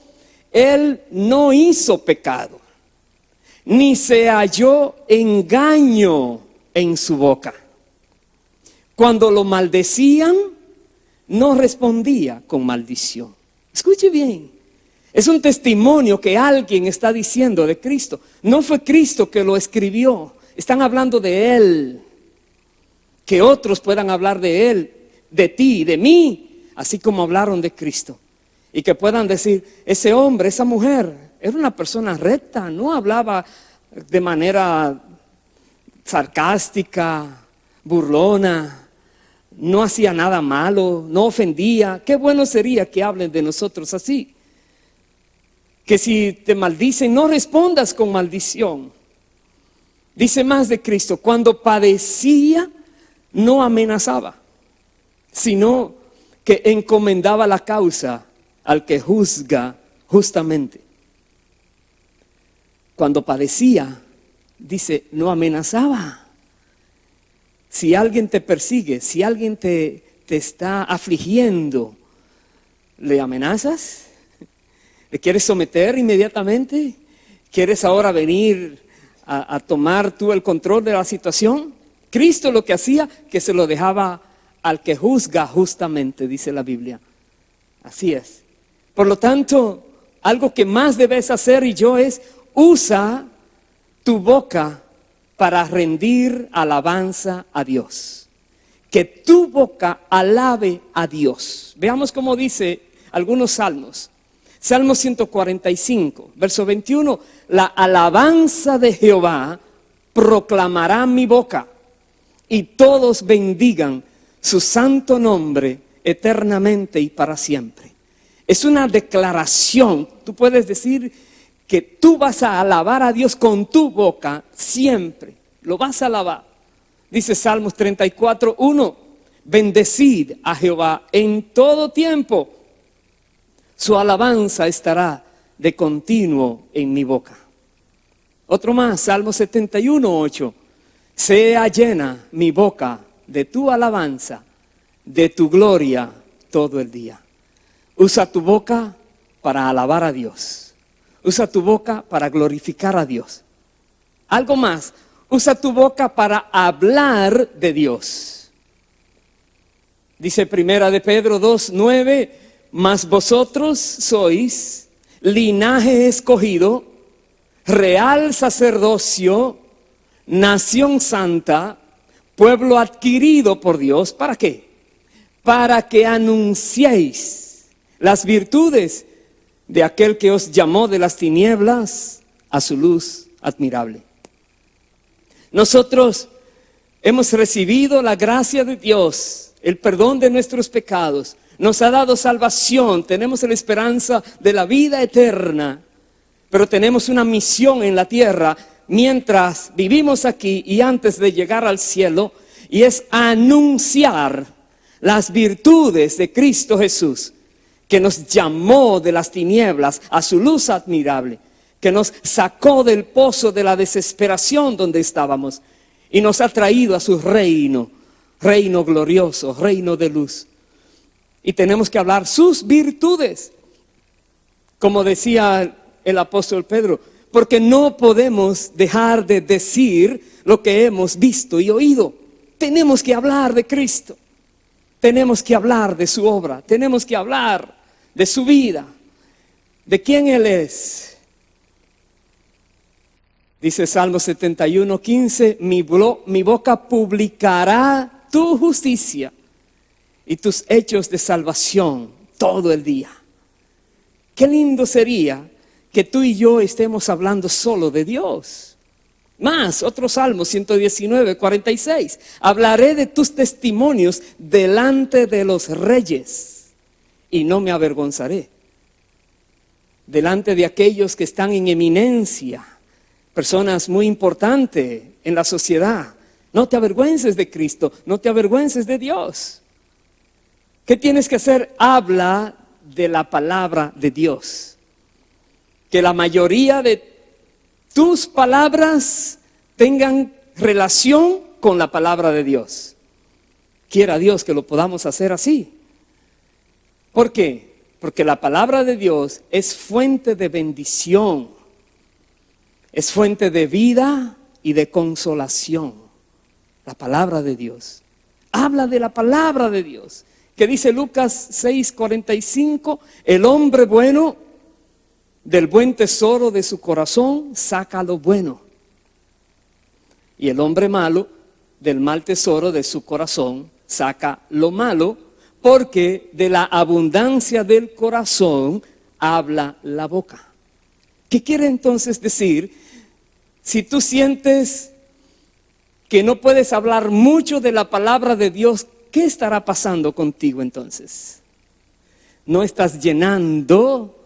Él no hizo pecado, ni se halló engaño en su boca. Cuando lo maldecían, no respondía con maldición. Escuche bien, es un testimonio que alguien está diciendo de Cristo. No fue Cristo que lo escribió, están hablando de Él. Que otros puedan hablar de Él, de ti, de mí, así como hablaron de Cristo. Y que puedan decir, ese hombre, esa mujer, era una persona recta, no hablaba de manera sarcástica, burlona, no hacía nada malo, no ofendía. Qué bueno sería que hablen de nosotros así. Que si te maldicen, no respondas con maldición. Dice más de Cristo, cuando padecía, no amenazaba, sino que encomendaba la causa al que juzga justamente. Cuando padecía, dice, no amenazaba. Si alguien te persigue, si alguien te está afligiendo, ¿le amenazas? ¿Le quieres someter inmediatamente? ¿Quieres ahora venir a tomar tú el control de la situación? Cristo lo que hacía, que se lo dejaba al que juzga justamente, dice la Biblia. Así es. Por lo tanto, algo que más debes hacer y yo es, usa tu boca para rendir alabanza a Dios. Que tu boca alabe a Dios. Veamos cómo dice algunos salmos. Salmo 145, verso 21. La alabanza de Jehová proclamará mi boca, y todos bendigan su santo nombre eternamente y para siempre. Es una declaración. Tú puedes decir que tú vas a alabar a Dios con tu boca siempre. Lo vas a alabar. Dice Salmos 34, 1. Bendecid a Jehová en todo tiempo. Su alabanza estará de continuo en mi boca. Otro más, Salmo 71, 8. Sea llena mi boca de tu alabanza, de tu gloria todo el día. Usa tu boca para alabar a Dios. Usa tu boca para glorificar a Dios. Algo más, usa tu boca para hablar de Dios. Dice Primera de Pedro 2, 9, mas vosotros sois linaje escogido, real sacerdocio, nación santa, pueblo adquirido por Dios. ¿Para qué? Para que anunciéis las virtudes de aquel que os llamó de las tinieblas a su luz admirable. Nosotros hemos recibido la gracia de Dios, el perdón de nuestros pecados, nos ha dado salvación, tenemos la esperanza de la vida eterna, pero tenemos una misión en la tierra mientras vivimos aquí y antes de llegar al cielo, y es anunciar las virtudes de Cristo Jesús, que nos llamó de las tinieblas a su luz admirable, que nos sacó del pozo de la desesperación donde estábamos y nos ha traído a su reino, reino glorioso, reino de luz. Y tenemos que hablar sus virtudes, como decía el apóstol Pedro, porque no podemos dejar de decir lo que hemos visto y oído. Tenemos que hablar de Cristo, tenemos que hablar de su obra, tenemos que hablar de su vida, de quién Él es. Dice Salmo 71, 15, mi boca publicará tu justicia y tus hechos de salvación todo el día. Qué lindo sería que tú y yo estemos hablando solo de Dios. Más, otro Salmo 119, 46. Hablaré de tus testimonios delante de los reyes y no me avergonzaré. Delante de aquellos que están en eminencia, personas muy importantes en la sociedad. No te avergüences de Cristo, no te avergüences de Dios. ¿Qué tienes que hacer? Habla de la palabra de Dios. Que la mayoría de tus palabras tengan relación con la palabra de Dios. Quiera Dios que lo podamos hacer así. ¿Por qué? Porque la palabra de Dios es fuente de bendición, es fuente de vida y de consolación. La palabra de Dios. Habla de la palabra de Dios. Que dice Lucas 6:45, el hombre bueno del buen tesoro de su corazón saca lo bueno, y el hombre malo del mal tesoro de su corazón saca lo malo, porque de la abundancia del corazón habla la boca. ¿Qué quiere entonces decir? Si tú sientes que no puedes hablar mucho de la palabra de Dios, ¿qué estará pasando contigo entonces? No estás llenando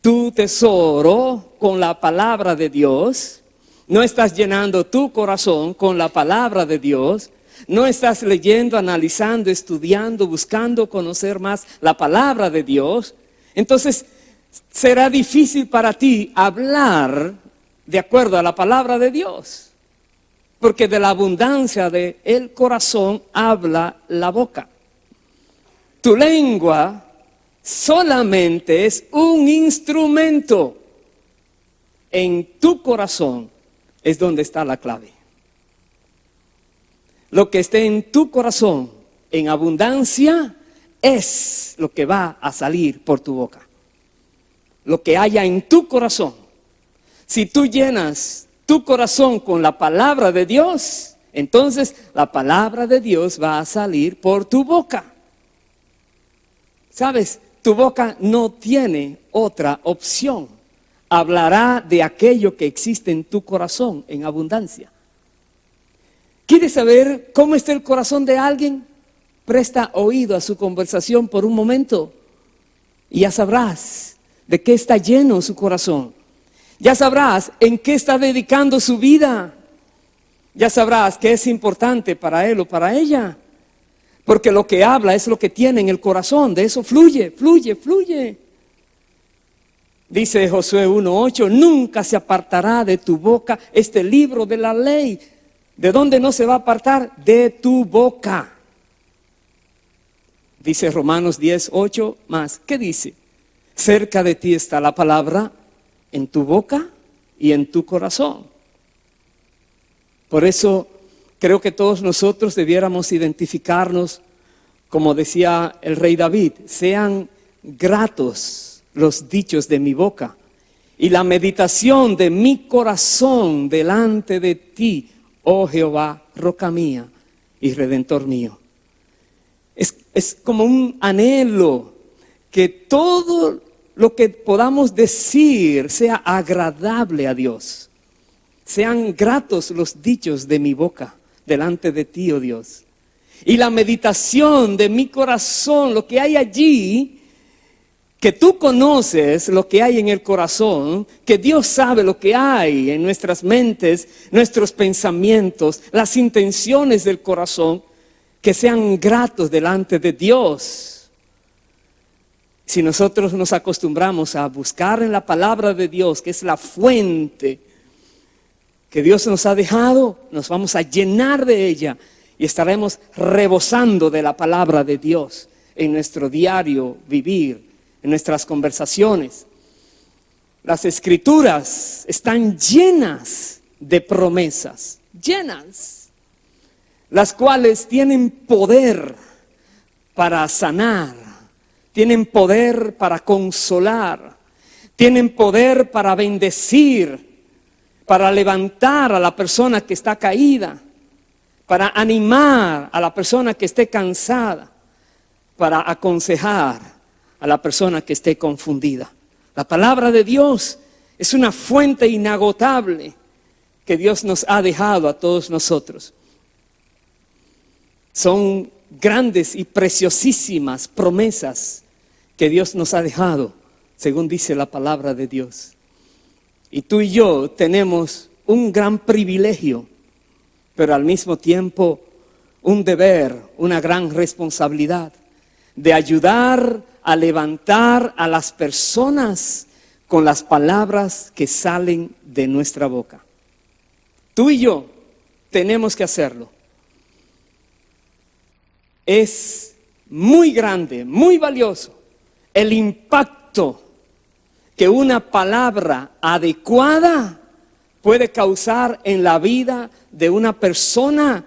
tu tesoro con la palabra de Dios, no estás llenando tu corazón con la palabra de Dios, no estás leyendo, analizando, estudiando, buscando conocer más la palabra de Dios. Entonces será difícil para ti hablar de acuerdo a la palabra de Dios, porque de la abundancia del corazón habla la boca. Tu lengua solamente es un instrumento. En tu corazón es donde está la clave. Lo que esté en tu corazón en abundancia es lo que va a salir por tu boca. Lo que haya en tu corazón. Si tú llenas tu corazón con la palabra de Dios, entonces la palabra de Dios va a salir por tu boca. ¿Sabes? Tu boca no tiene otra opción. Hablará de aquello que existe en tu corazón en abundancia. ¿Quieres saber cómo está el corazón de alguien? Presta oído a su conversación por un momento y ya sabrás de qué está lleno su corazón. Ya sabrás en qué está dedicando su vida. Ya sabrás qué es importante para él o para ella. Porque lo que habla es lo que tiene en el corazón. De eso fluye, fluye, fluye. Dice Josué 1:8, nunca se apartará de tu boca este libro de la ley. ¿De dónde no se va a apartar? De tu boca. Dice Romanos 10:8 más. ¿Qué dice? Cerca de ti está la palabra, en tu boca y en tu corazón. Por eso creo que todos nosotros debiéramos identificarnos, como decía el rey David, sean gratos los dichos de mi boca y la meditación de mi corazón delante de ti, oh Jehová, roca mía y redentor mío. Es como un anhelo que todo lo que podamos decir sea agradable a Dios. Sean gratos los dichos de mi boca delante de ti, oh Dios. Y la meditación de mi corazón, lo que hay allí, que tú conoces lo que hay en el corazón, que Dios sabe lo que hay en nuestras mentes, nuestros pensamientos, las intenciones del corazón, que sean gratos delante de Dios. Si nosotros nos acostumbramos a buscar en la palabra de Dios, que es la fuente que Dios nos ha dejado, nos vamos a llenar de ella y estaremos rebosando de la palabra de Dios en nuestro diario vivir, en nuestras conversaciones. Las escrituras están llenas de promesas, llenas, las cuales tienen poder para sanar, tienen poder para consolar, tienen poder para bendecir, para levantar a la persona que está caída, para animar a la persona que esté cansada, para aconsejar a la persona que esté confundida. La palabra de Dios es una fuente inagotable que Dios nos ha dejado a todos nosotros. Son grandes y preciosísimas promesas que Dios nos ha dejado, según dice la palabra de Dios. Y tú y yo tenemos un gran privilegio, pero al mismo tiempo un deber, una gran responsabilidad de ayudar a levantar a las personas con las palabras que salen de nuestra boca. Tú y yo tenemos que hacerlo. Es muy grande, muy valioso el impacto que una palabra adecuada puede causar en la vida de una persona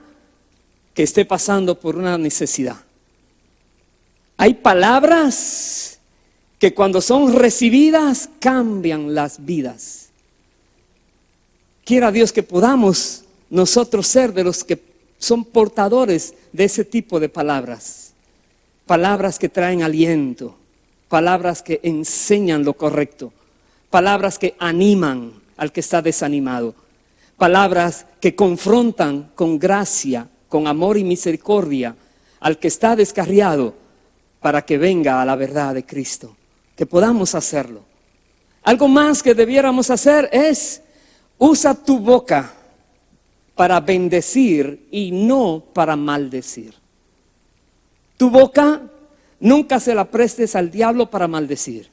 que esté pasando por una necesidad. Hay palabras que cuando son recibidas cambian las vidas. Quiera Dios que podamos nosotros ser de los que son portadores de ese tipo de palabras. Palabras que traen aliento, palabras que enseñan lo correcto, palabras que animan al que está desanimado, palabras que confrontan con gracia, con amor y misericordia al que está descarriado para que venga a la verdad de Cristo. Que podamos hacerlo. Algo más que debiéramos hacer es usa tu boca para bendecir y no para maldecir. Tu boca nunca se la prestes al diablo para maldecir.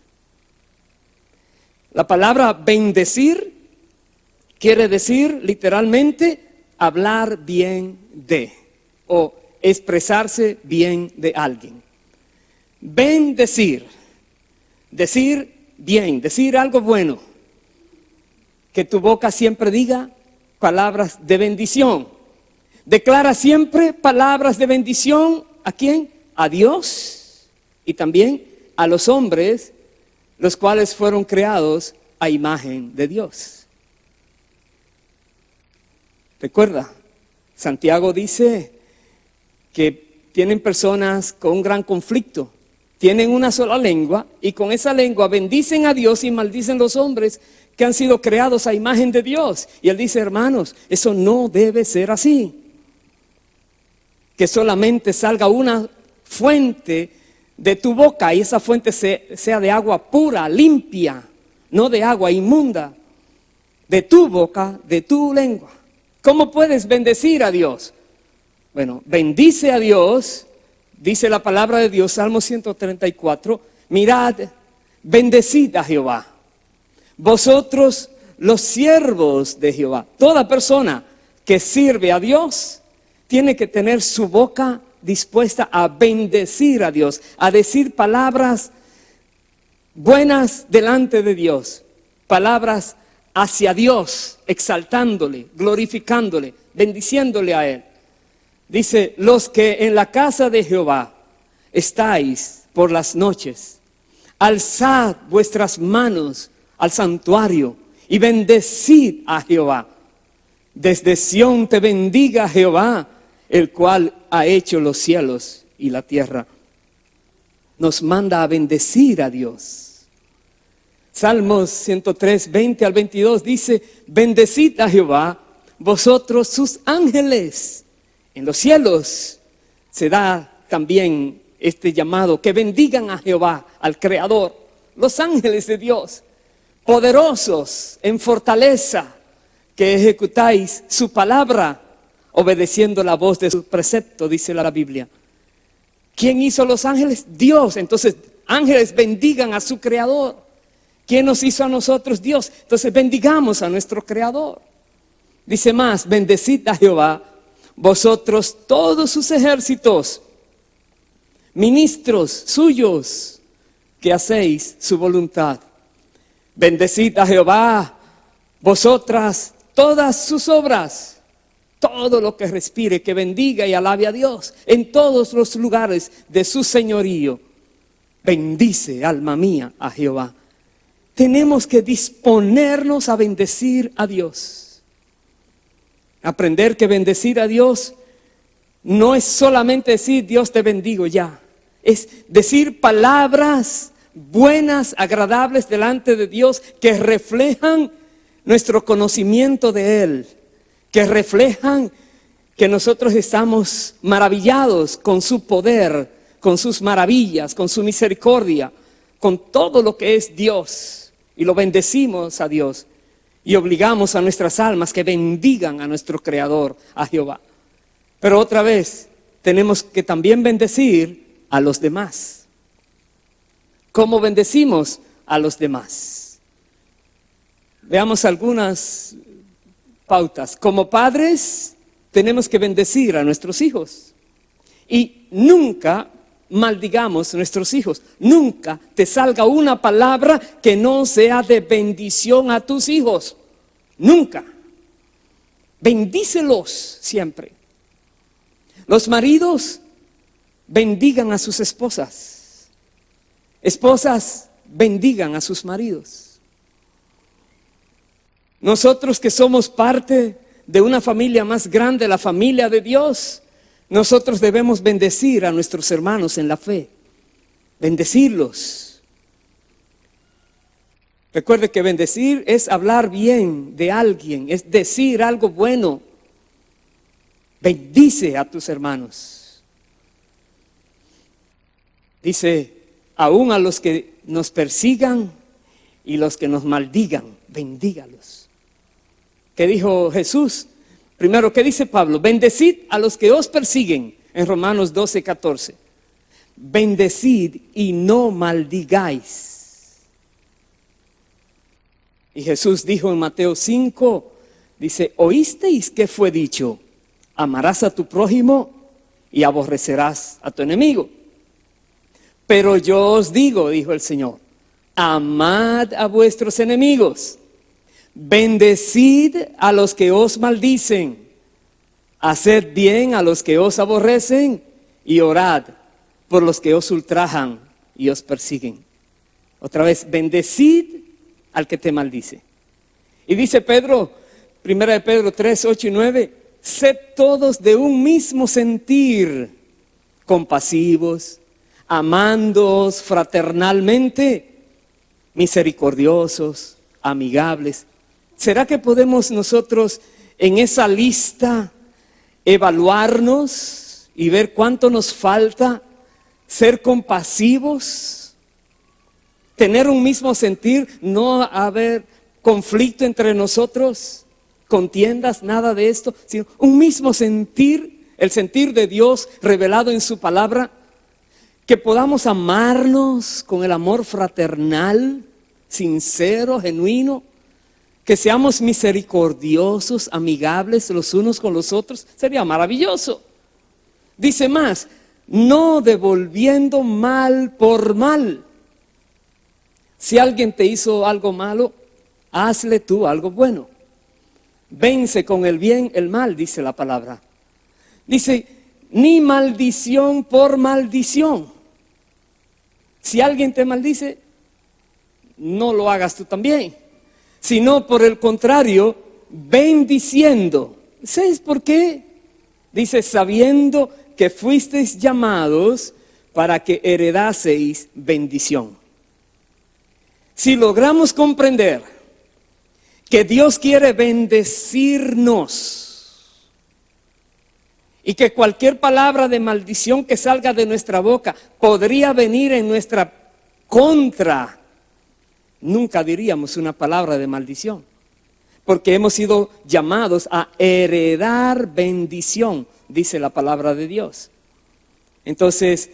La palabra bendecir quiere decir literalmente hablar bien de o expresarse bien de alguien. Bendecir, decir bien, decir algo bueno. Que tu boca siempre diga palabras de bendición. Declara siempre palabras de bendición ¿A quién? A Dios y también a los hombres, los cuales fueron creados a imagen de Dios. Recuerda, Santiago dice que tienen personas con un gran conflicto, tienen una sola lengua y con esa lengua bendicen a Dios y maldicen los hombres que han sido creados a imagen de Dios. Y él dice, hermanos, eso no debe ser así. Que solamente salga una fuente de tu boca y esa fuente sea de agua pura, limpia, no de agua inmunda, de tu boca, de tu lengua. ¿Cómo puedes bendecir a Dios? Bueno, bendice a Dios, dice la palabra de Dios, Salmo 134, mirad, bendecid a Jehová, vosotros los siervos de Jehová. Toda persona que sirve a Dios tiene que tener su boca dispuesta a bendecir a Dios, a decir palabras buenas delante de Dios, palabras hacia Dios, exaltándole, glorificándole, bendiciéndole a Él. Dice, los que en la casa de Jehová estáis por las noches, alzad vuestras manos al santuario y bendecid a Jehová. Desde Sión te bendiga Jehová, el cual ha hecho los cielos y la tierra. Nos manda a bendecir a Dios. Salmos 103, 20 al 22 dice, bendecid a Jehová, vosotros sus ángeles. En los cielos se da también este llamado, que bendigan a Jehová, al Creador, los ángeles de Dios, poderosos en fortaleza, que ejecutáis su palabra, obedeciendo la voz de su precepto, dice la Biblia. ¿Quién hizo los ángeles? Dios. Entonces, ángeles bendigan a su Creador. ¿Quién nos hizo a nosotros? Dios. Entonces, bendigamos a nuestro Creador. Dice más, bendecid a Jehová, vosotros todos sus ejércitos, ministros suyos, que hacéis su voluntad. Bendecid a Jehová, vosotras todas sus obras. Todo lo que respire, que bendiga y alabe a Dios en todos los lugares de su señorío. Bendice, alma mía, a Jehová. Tenemos que disponernos a bendecir a Dios. Aprender que bendecir a Dios no es solamente decir Dios te bendigo ya. Es decir palabras buenas, agradables delante de Dios que reflejan nuestro conocimiento de Él, que reflejan que nosotros estamos maravillados con su poder, con sus maravillas, con su misericordia, con todo lo que es Dios. Y lo bendecimos a Dios y obligamos a nuestras almas que bendigan a nuestro Creador, a Jehová. Pero otra vez, tenemos que también bendecir a los demás. ¿Cómo bendecimos a los demás? Veamos algunas pautas. Como padres tenemos que bendecir a nuestros hijos y nunca maldigamos a nuestros hijos. Nunca te salga una palabra que no sea de bendición a tus hijos. Nunca. Bendícelos siempre. Los maridos bendigan a sus esposas. Esposas bendigan a sus maridos. Nosotros que somos parte de una familia más grande, la familia de Dios, nosotros debemos bendecir a nuestros hermanos en la fe, bendecirlos. Recuerde que bendecir es hablar bien de alguien, es decir algo bueno. Bendice a tus hermanos. Dice, aún a los que nos persigan y los que nos maldigan, bendígalos. ¿Qué dijo Jesús? Primero, ¿qué dice Pablo? Bendecid a los que os persiguen, en Romanos 12, 14. Bendecid y no maldigáis. Y Jesús dijo en Mateo 5, dice, ¿oísteis qué fue dicho? Amarás a tu prójimo y aborrecerás a tu enemigo. Pero yo os digo, dijo el Señor, amad a vuestros enemigos. Bendecid a los que os maldicen, haced bien a los que os aborrecen y orad por los que os ultrajan y os persiguen. Otra vez, bendecid al que te maldice. Y dice Pedro, 1 de Pedro 3, 8 y 9, sed todos de un mismo sentir, compasivos, amándoos fraternalmente, misericordiosos, amigables. ¿Será que podemos nosotros en esa lista evaluarnos y ver cuánto nos falta ser compasivos? Tener un mismo sentir, no haber conflicto entre nosotros, contiendas, nada de esto, sino un mismo sentir, el sentir de Dios revelado en su palabra, que podamos amarnos con el amor fraternal, sincero, genuino, que seamos misericordiosos, amigables los unos con los otros, sería maravilloso. Dice más, no devolviendo mal por mal. Si alguien te hizo algo malo, hazle tú algo bueno. Vence con el bien el mal, dice la palabra. Dice, ni maldición por maldición. Si alguien te maldice, no lo hagas tú también, sino por el contrario, bendiciendo. ¿Sabes por qué? Dice, sabiendo que fuisteis llamados para que heredaseis bendición. Si logramos comprender que Dios quiere bendecirnos y que cualquier palabra de maldición que salga de nuestra boca podría venir en nuestra contra, nunca diríamos una palabra de maldición, porque hemos sido llamados a heredar bendición, dice la palabra de Dios. Entonces,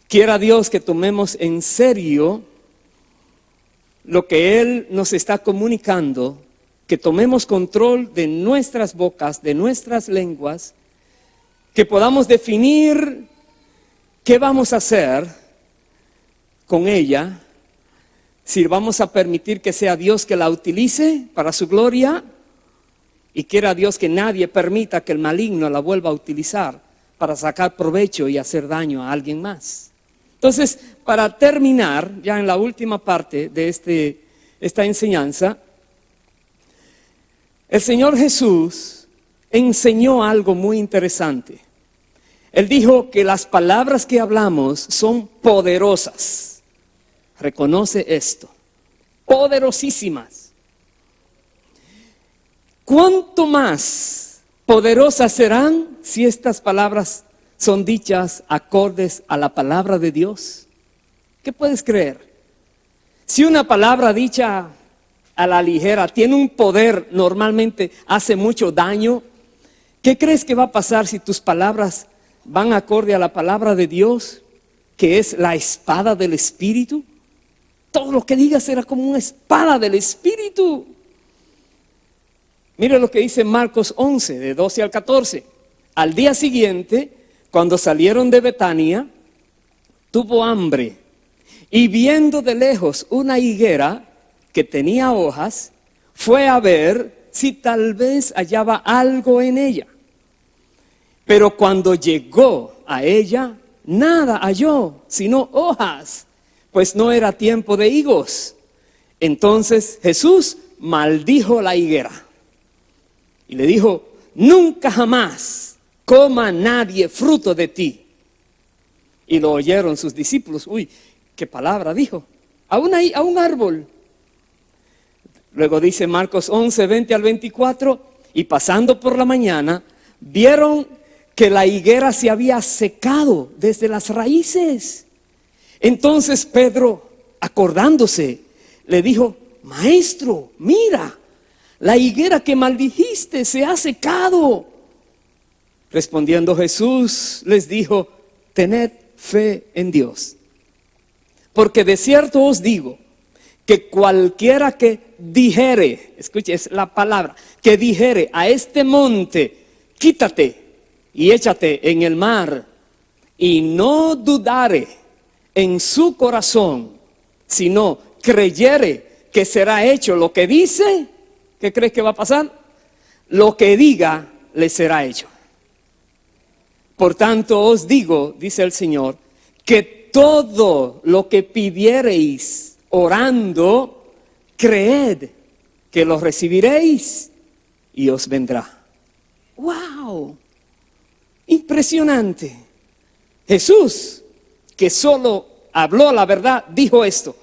quiera Dios que tomemos en serio lo que Él nos está comunicando, que tomemos control de nuestras bocas, de nuestras lenguas, que podamos definir qué vamos a hacer con ella, si vamos a permitir que sea Dios que la utilice para su gloria, y quiera Dios que nadie permita que el maligno la vuelva a utilizar para sacar provecho y hacer daño a alguien más. Entonces, para terminar, ya en la última parte de esta enseñanza, el Señor Jesús enseñó algo muy interesante. Él dijo que las palabras que hablamos son poderosas. Reconoce esto, poderosísimas. ¿Cuánto más poderosas serán si estas palabras son dichas acordes a la palabra de Dios? ¿Qué puedes creer? Si una palabra dicha a la ligera tiene un poder, normalmente hace mucho daño, ¿qué crees que va a pasar si tus palabras van acorde a la palabra de Dios, que es la espada del Espíritu? Todo lo que digas será como una espada del Espíritu. Mire lo que dice Marcos 11, de 12 al 14. Al día siguiente, cuando salieron de Betania, tuvo hambre, y viendo de lejos una higuera que tenía hojas, fue a ver si tal vez hallaba algo en ella. Pero cuando llegó a ella, nada halló, sino hojas, pues no era tiempo de higos. Entonces Jesús maldijo la higuera y le dijo, nunca jamás coma nadie fruto de ti. Y lo oyeron sus discípulos. Uy, ¿qué palabra dijo? A un árbol. Luego dice Marcos 11, 20 al 24, y pasando por la mañana, vieron que la higuera se había secado desde las raíces. Entonces Pedro, acordándose, le dijo, maestro, mira, la higuera que maldijiste se ha secado. Respondiendo Jesús les dijo, tened fe en Dios, porque de cierto os digo, que cualquiera que dijere, escuche, es la palabra, que dijere a este monte, quítate y échate en el mar, y no dudare en su corazón, sino creyere que será hecho lo que dice, ¿qué crees que va a pasar? Lo que diga le será hecho. Por tanto os digo, dice el Señor, que todo lo que pidiereis orando, creed que lo recibiréis y os vendrá. ¡Wow! Impresionante. Jesús, que solo habló la verdad, dijo esto.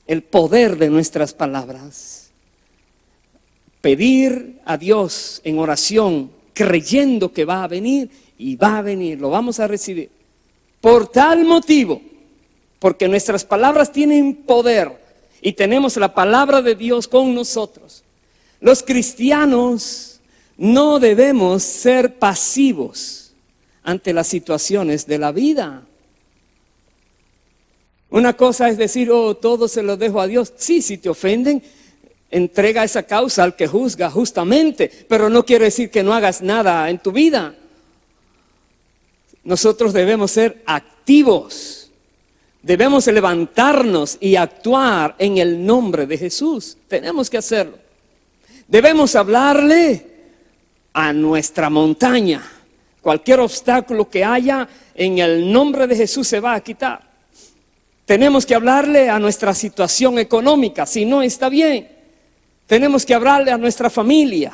El poder de nuestras palabras. Pedir a Dios en oración, creyendo que va a venir, y va a venir, lo vamos a recibir. Por tal motivo, porque nuestras palabras tienen poder y tenemos la palabra de Dios con nosotros. Los cristianos no debemos ser pasivos ante las situaciones de la vida. Una cosa es decir, oh, todo se lo dejo a Dios. Sí, si te ofenden, entrega esa causa al que juzga justamente, pero no quiere decir que no hagas nada en tu vida. Nosotros debemos ser activos, debemos levantarnos y actuar en el nombre de Jesús. Tenemos que hacerlo. Debemos hablarle a nuestra montaña. Cualquier obstáculo que haya, en el nombre de Jesús se va a quitar. Tenemos que hablarle a nuestra situación económica, si no está bien. Tenemos que hablarle a nuestra familia,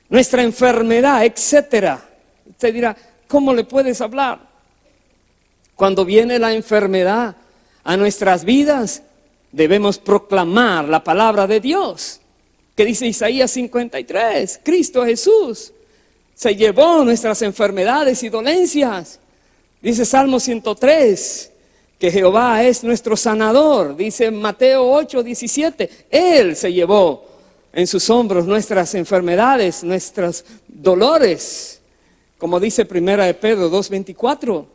nuestra enfermedad, etcétera. Usted dirá, ¿cómo le puedes hablar? Cuando viene la enfermedad a nuestras vidas, debemos proclamar la palabra de Dios. Que dice Isaías 53, Cristo Jesús se llevó nuestras enfermedades y dolencias. Dice Salmo 103, que Jehová es nuestro sanador. Dice Mateo 8, 17, Él se llevó en sus hombros nuestras enfermedades, nuestros dolores, como dice Primera de Pedro 2:24,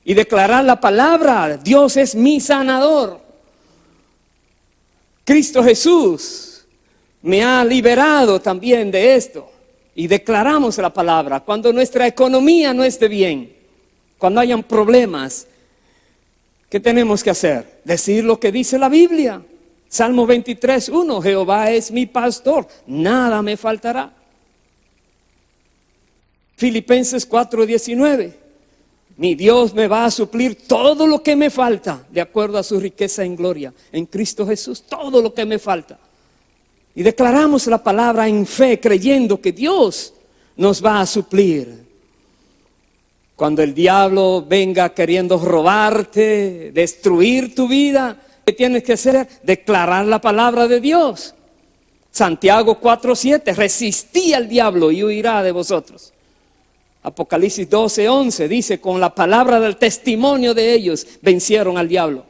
y declarar la palabra, Dios es mi sanador. Cristo Jesús me ha liberado también de esto, y declaramos la palabra. Cuando nuestra economía no esté bien, cuando hayan problemas, ¿qué tenemos que hacer? Decir lo que dice la Biblia. Salmo 23:1, Jehová es mi pastor, nada me faltará. Filipenses 4:19, mi Dios me va a suplir todo lo que me falta, de acuerdo a su riqueza en gloria, en Cristo Jesús, todo lo que me falta. Y declaramos la palabra en fe, creyendo que Dios nos va a suplir. Cuando el diablo venga queriendo robarte, destruir tu vida, ¿qué tienes que hacer? Declarar la palabra de Dios. Santiago 4:7, resistí al diablo y huirá de vosotros. Apocalipsis 12:11 dice, con la palabra del testimonio de ellos vencieron al diablo.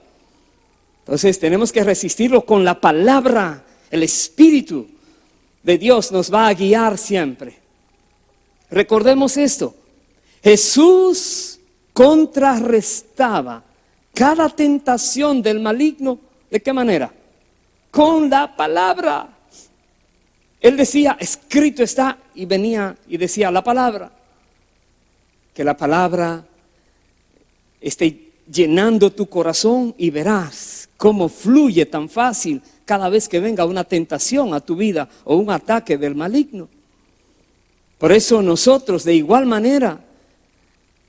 Entonces tenemos que resistirlo con la palabra. El Espíritu de Dios nos va a guiar siempre. Recordemos esto. Jesús contrarrestaba cada tentación del maligno. ¿De qué manera? Con la palabra. Él decía, escrito está, y venía y decía la palabra. Que la palabra esté llenando tu corazón y verás cómo fluye tan fácil cada vez que venga una tentación a tu vida o un ataque del maligno. Por eso nosotros de igual manera,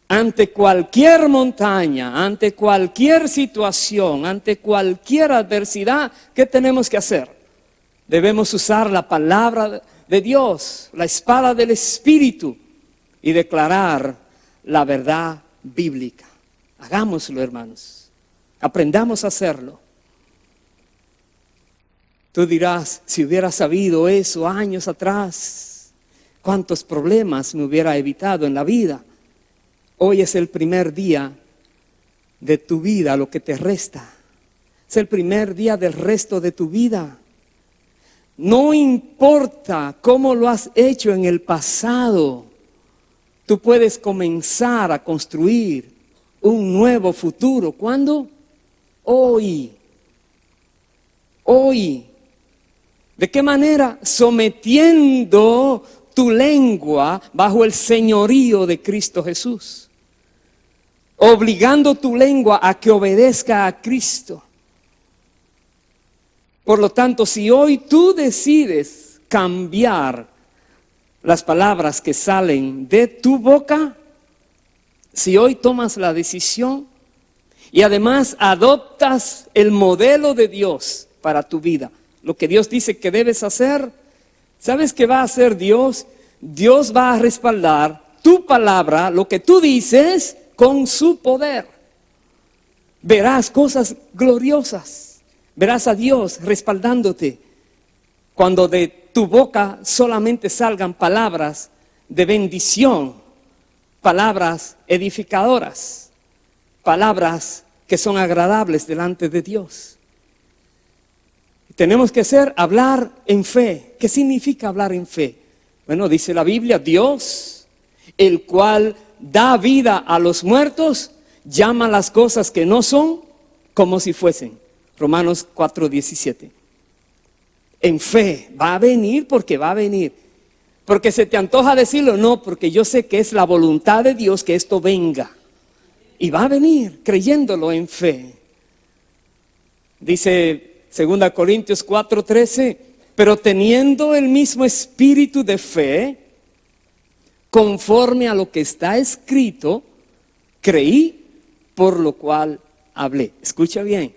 ante cualquier montaña, ante cualquier situación, ante cualquier adversidad, ¿qué tenemos que hacer? Debemos usar la palabra de Dios, la espada del Espíritu, y declarar la verdad bíblica. Hagámoslo, hermanos. Aprendamos a hacerlo. Tú dirás, si hubiera sabido eso años atrás, cuántos problemas me hubiera evitado en la vida. Hoy es el primer día de tu vida, lo que te resta. Es el primer día del resto de tu vida. No importa cómo lo has hecho en el pasado, tú puedes comenzar a construir un nuevo futuro. ¿Cuándo? Hoy. Hoy. ¿De qué manera? Sometiendo tu lengua bajo el señorío de Cristo Jesús. Obligando tu lengua a que obedezca a Cristo. Por lo tanto, si hoy tú decides cambiar las palabras que salen de tu boca, si hoy tomas la decisión y además adoptas el modelo de Dios para tu vida, lo que Dios dice que debes hacer, ¿sabes qué va a hacer Dios? Dios va a respaldar tu palabra, lo que tú dices, con su poder. Verás cosas gloriosas, verás a Dios respaldándote cuando de tu boca solamente salgan palabras de bendición, palabras edificadoras, palabras que son agradables delante de Dios. Tenemos que hablar en fe. ¿Qué significa hablar en fe? Bueno, dice la Biblia, Dios, el cual da vida a los muertos, llama las cosas que no son como si fuesen. Romanos 4:17. En fe, va a venir porque va a venir. Porque se te antoja decirlo, no, porque yo sé que es la voluntad de Dios que esto venga. Y va a venir creyéndolo en fe. Dice 2 Corintios 4:13, pero teniendo el mismo espíritu de fe, conforme a lo que está escrito, creí, por lo cual hablé. Escucha bien,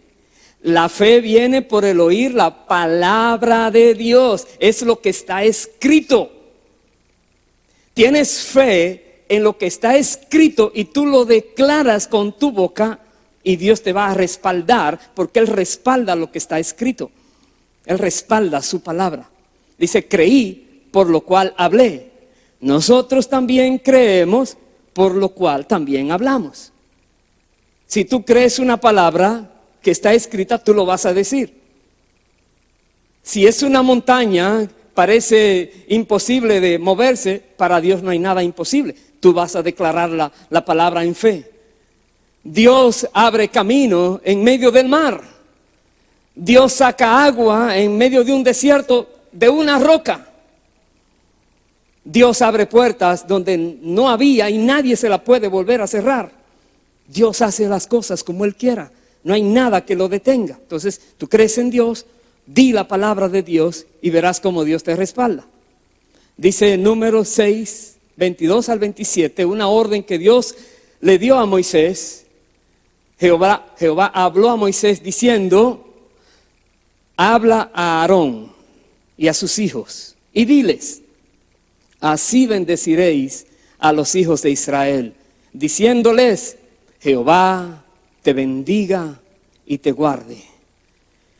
la fe viene por el oír la palabra de Dios, es lo que está escrito. Tienes fe en lo que está escrito y tú lo declaras con tu boca y Dios te va a respaldar porque Él respalda lo que está escrito. Él respalda su palabra. Dice, creí, por lo cual hablé. Nosotros también creemos, por lo cual también hablamos. Si tú crees una palabra que está escrita, tú lo vas a decir. Si es una montaña, parece imposible de moverse, para Dios no hay nada imposible. Tú vas a declarar la palabra en fe. Dios abre camino en medio del mar. Dios saca agua en medio de un desierto de una roca. Dios abre puertas donde no había y nadie se la puede volver a cerrar. Dios hace las cosas como Él quiera. No hay nada que lo detenga. Entonces, tú crees en Dios, di la palabra de Dios y verás cómo Dios te respalda. Dice en Números 6, 22 al 27, una orden que Dios le dio a Moisés. Jehová habló a Moisés diciendo, habla a Aarón y a sus hijos y diles, así bendeciréis a los hijos de Israel, diciéndoles, Jehová te bendiga y te guarde.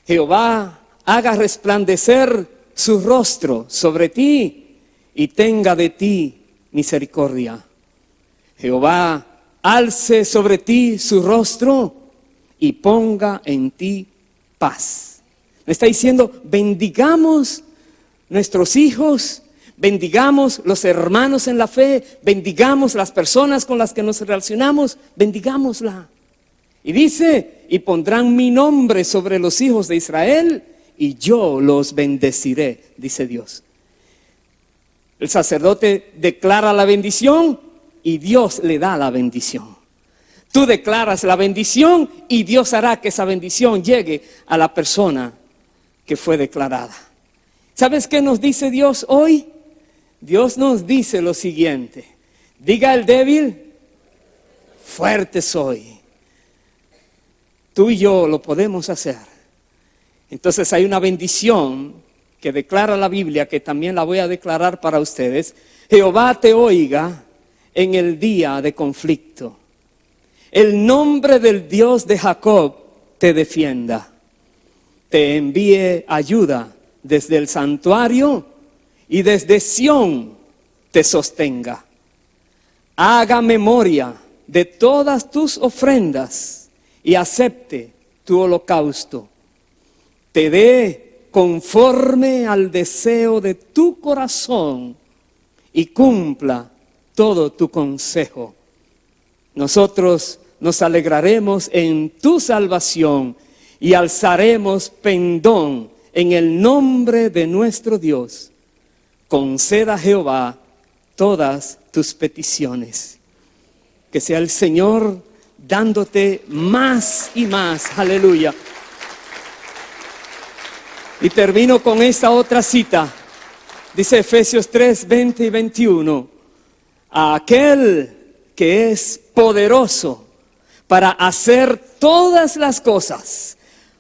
Jehová haga resplandecer su rostro sobre ti y tenga de ti misericordia. Jehová alce sobre ti su rostro y ponga en ti paz. Le está diciendo, bendigamos nuestros hijos, bendigamos los hermanos en la fe, bendigamos las personas con las que nos relacionamos, bendigámosla. Y dice, y pondrán mi nombre sobre los hijos de Israel y yo los bendeciré, dice Dios. El sacerdote declara la bendición y Dios le da la bendición. Tú declaras la bendición y Dios hará que esa bendición llegue a la persona que fue declarada. ¿Sabes qué nos dice Dios hoy? Dios nos dice lo siguiente: diga el débil, fuerte soy. Tú y yo lo podemos hacer. Entonces hay una bendición que declara la Biblia, que también la voy a declarar para ustedes. Jehová te oiga en el día de conflicto. El nombre del Dios de Jacob te defienda. Te envíe ayuda desde el santuario y desde Sión te sostenga. Haga memoria de todas tus ofrendas y acepte tu holocausto. Te dé conforme al deseo de tu corazón y cumpla todo tu consejo. Nosotros nos alegraremos en tu salvación y alzaremos pendón en el nombre de nuestro Dios. Conceda a Jehová todas tus peticiones. Que sea el Señor dándote más y más. Aleluya. Y termino con esta otra cita. Dice Efesios 3, 20 y 21, a aquel que es poderoso para hacer todas las cosas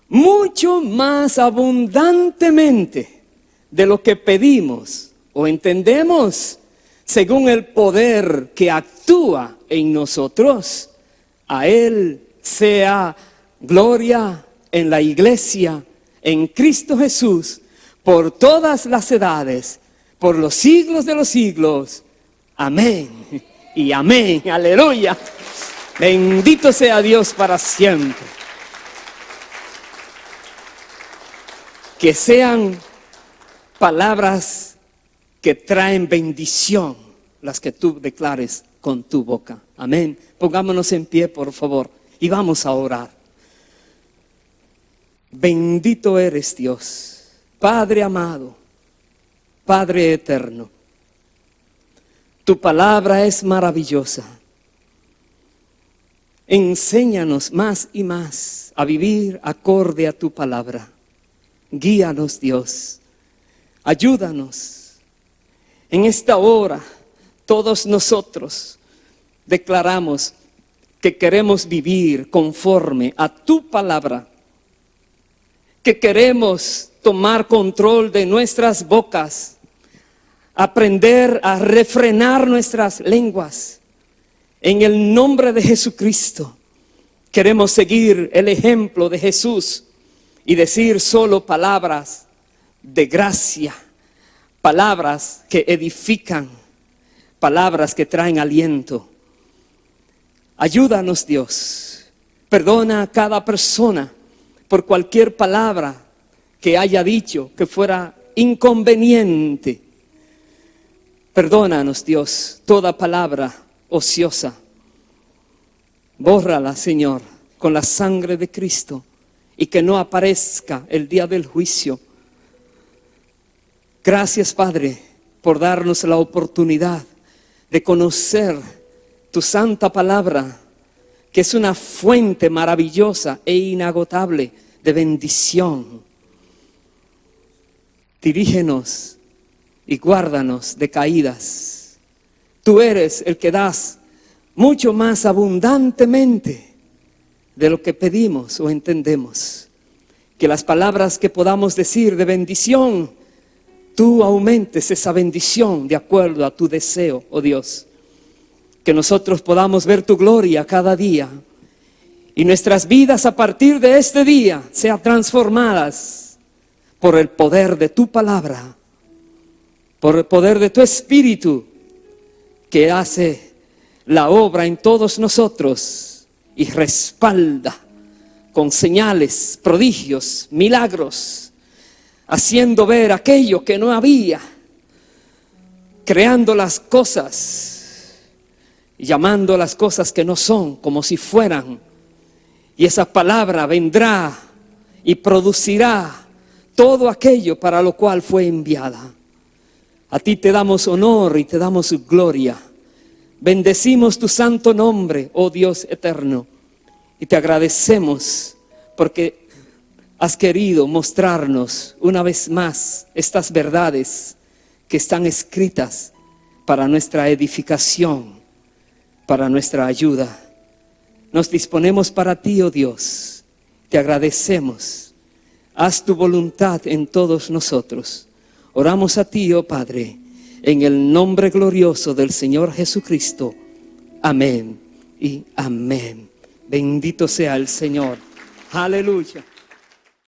mucho más abundantemente de lo que pedimos o entendemos, según el poder que actúa en nosotros. A Él sea gloria en la iglesia, en Cristo Jesús, por todas las edades, por los siglos de los siglos. Amén y amén. Aleluya. Bendito sea Dios para siempre. Que sean palabras que traen bendición, las que tú declares con tu boca. Amén. Pongámonos en pie, por favor, y vamos a orar. Bendito eres, Dios, Padre amado, Padre eterno. Tu palabra es maravillosa. Enséñanos más y más a vivir acorde a tu palabra. Guíanos, Dios. Ayúdanos. En esta hora, todos nosotros declaramos que queremos vivir conforme a tu palabra, que queremos tomar control de nuestras bocas, aprender a refrenar nuestras lenguas. En el nombre de Jesucristo, queremos seguir el ejemplo de Jesús y decir solo palabras de gracia, palabras que edifican, palabras que traen aliento. Ayúdanos, Dios. Perdona a cada persona por cualquier palabra que haya dicho que fuera inconveniente. Perdónanos, Dios, toda palabra ociosa. Bórrala, Señor, con la sangre de Cristo, y que no aparezca el día del juicio. Gracias, Padre, por darnos la oportunidad de conocer tu santa palabra, que es una fuente maravillosa e inagotable de bendición. Dirígenos y guárdanos de caídas. Tú eres el que das mucho más abundantemente de lo que pedimos o entendemos. Que las palabras que podamos decir de bendición, tú aumentes esa bendición de acuerdo a tu deseo, oh Dios. Que nosotros podamos ver tu gloria cada día y nuestras vidas a partir de este día sean transformadas por el poder de tu palabra, por el poder de tu Espíritu, que hace la obra en todos nosotros y respalda con señales, prodigios, milagros, haciendo ver aquello que no había, creando las cosas, llamando las cosas que no son como si fueran. Y esa palabra vendrá y producirá todo aquello para lo cual fue enviada. A ti te damos honor y te damos gloria. Bendecimos tu santo nombre, oh Dios eterno, y te agradecemos porque has querido mostrarnos una vez más estas verdades que están escritas para nuestra edificación, para nuestra ayuda. Nos disponemos para ti, oh Dios. Te agradecemos. Haz tu voluntad en todos nosotros. Oramos a ti, oh Padre, en el nombre glorioso del Señor Jesucristo. Amén y amén. Bendito sea el Señor. Aleluya.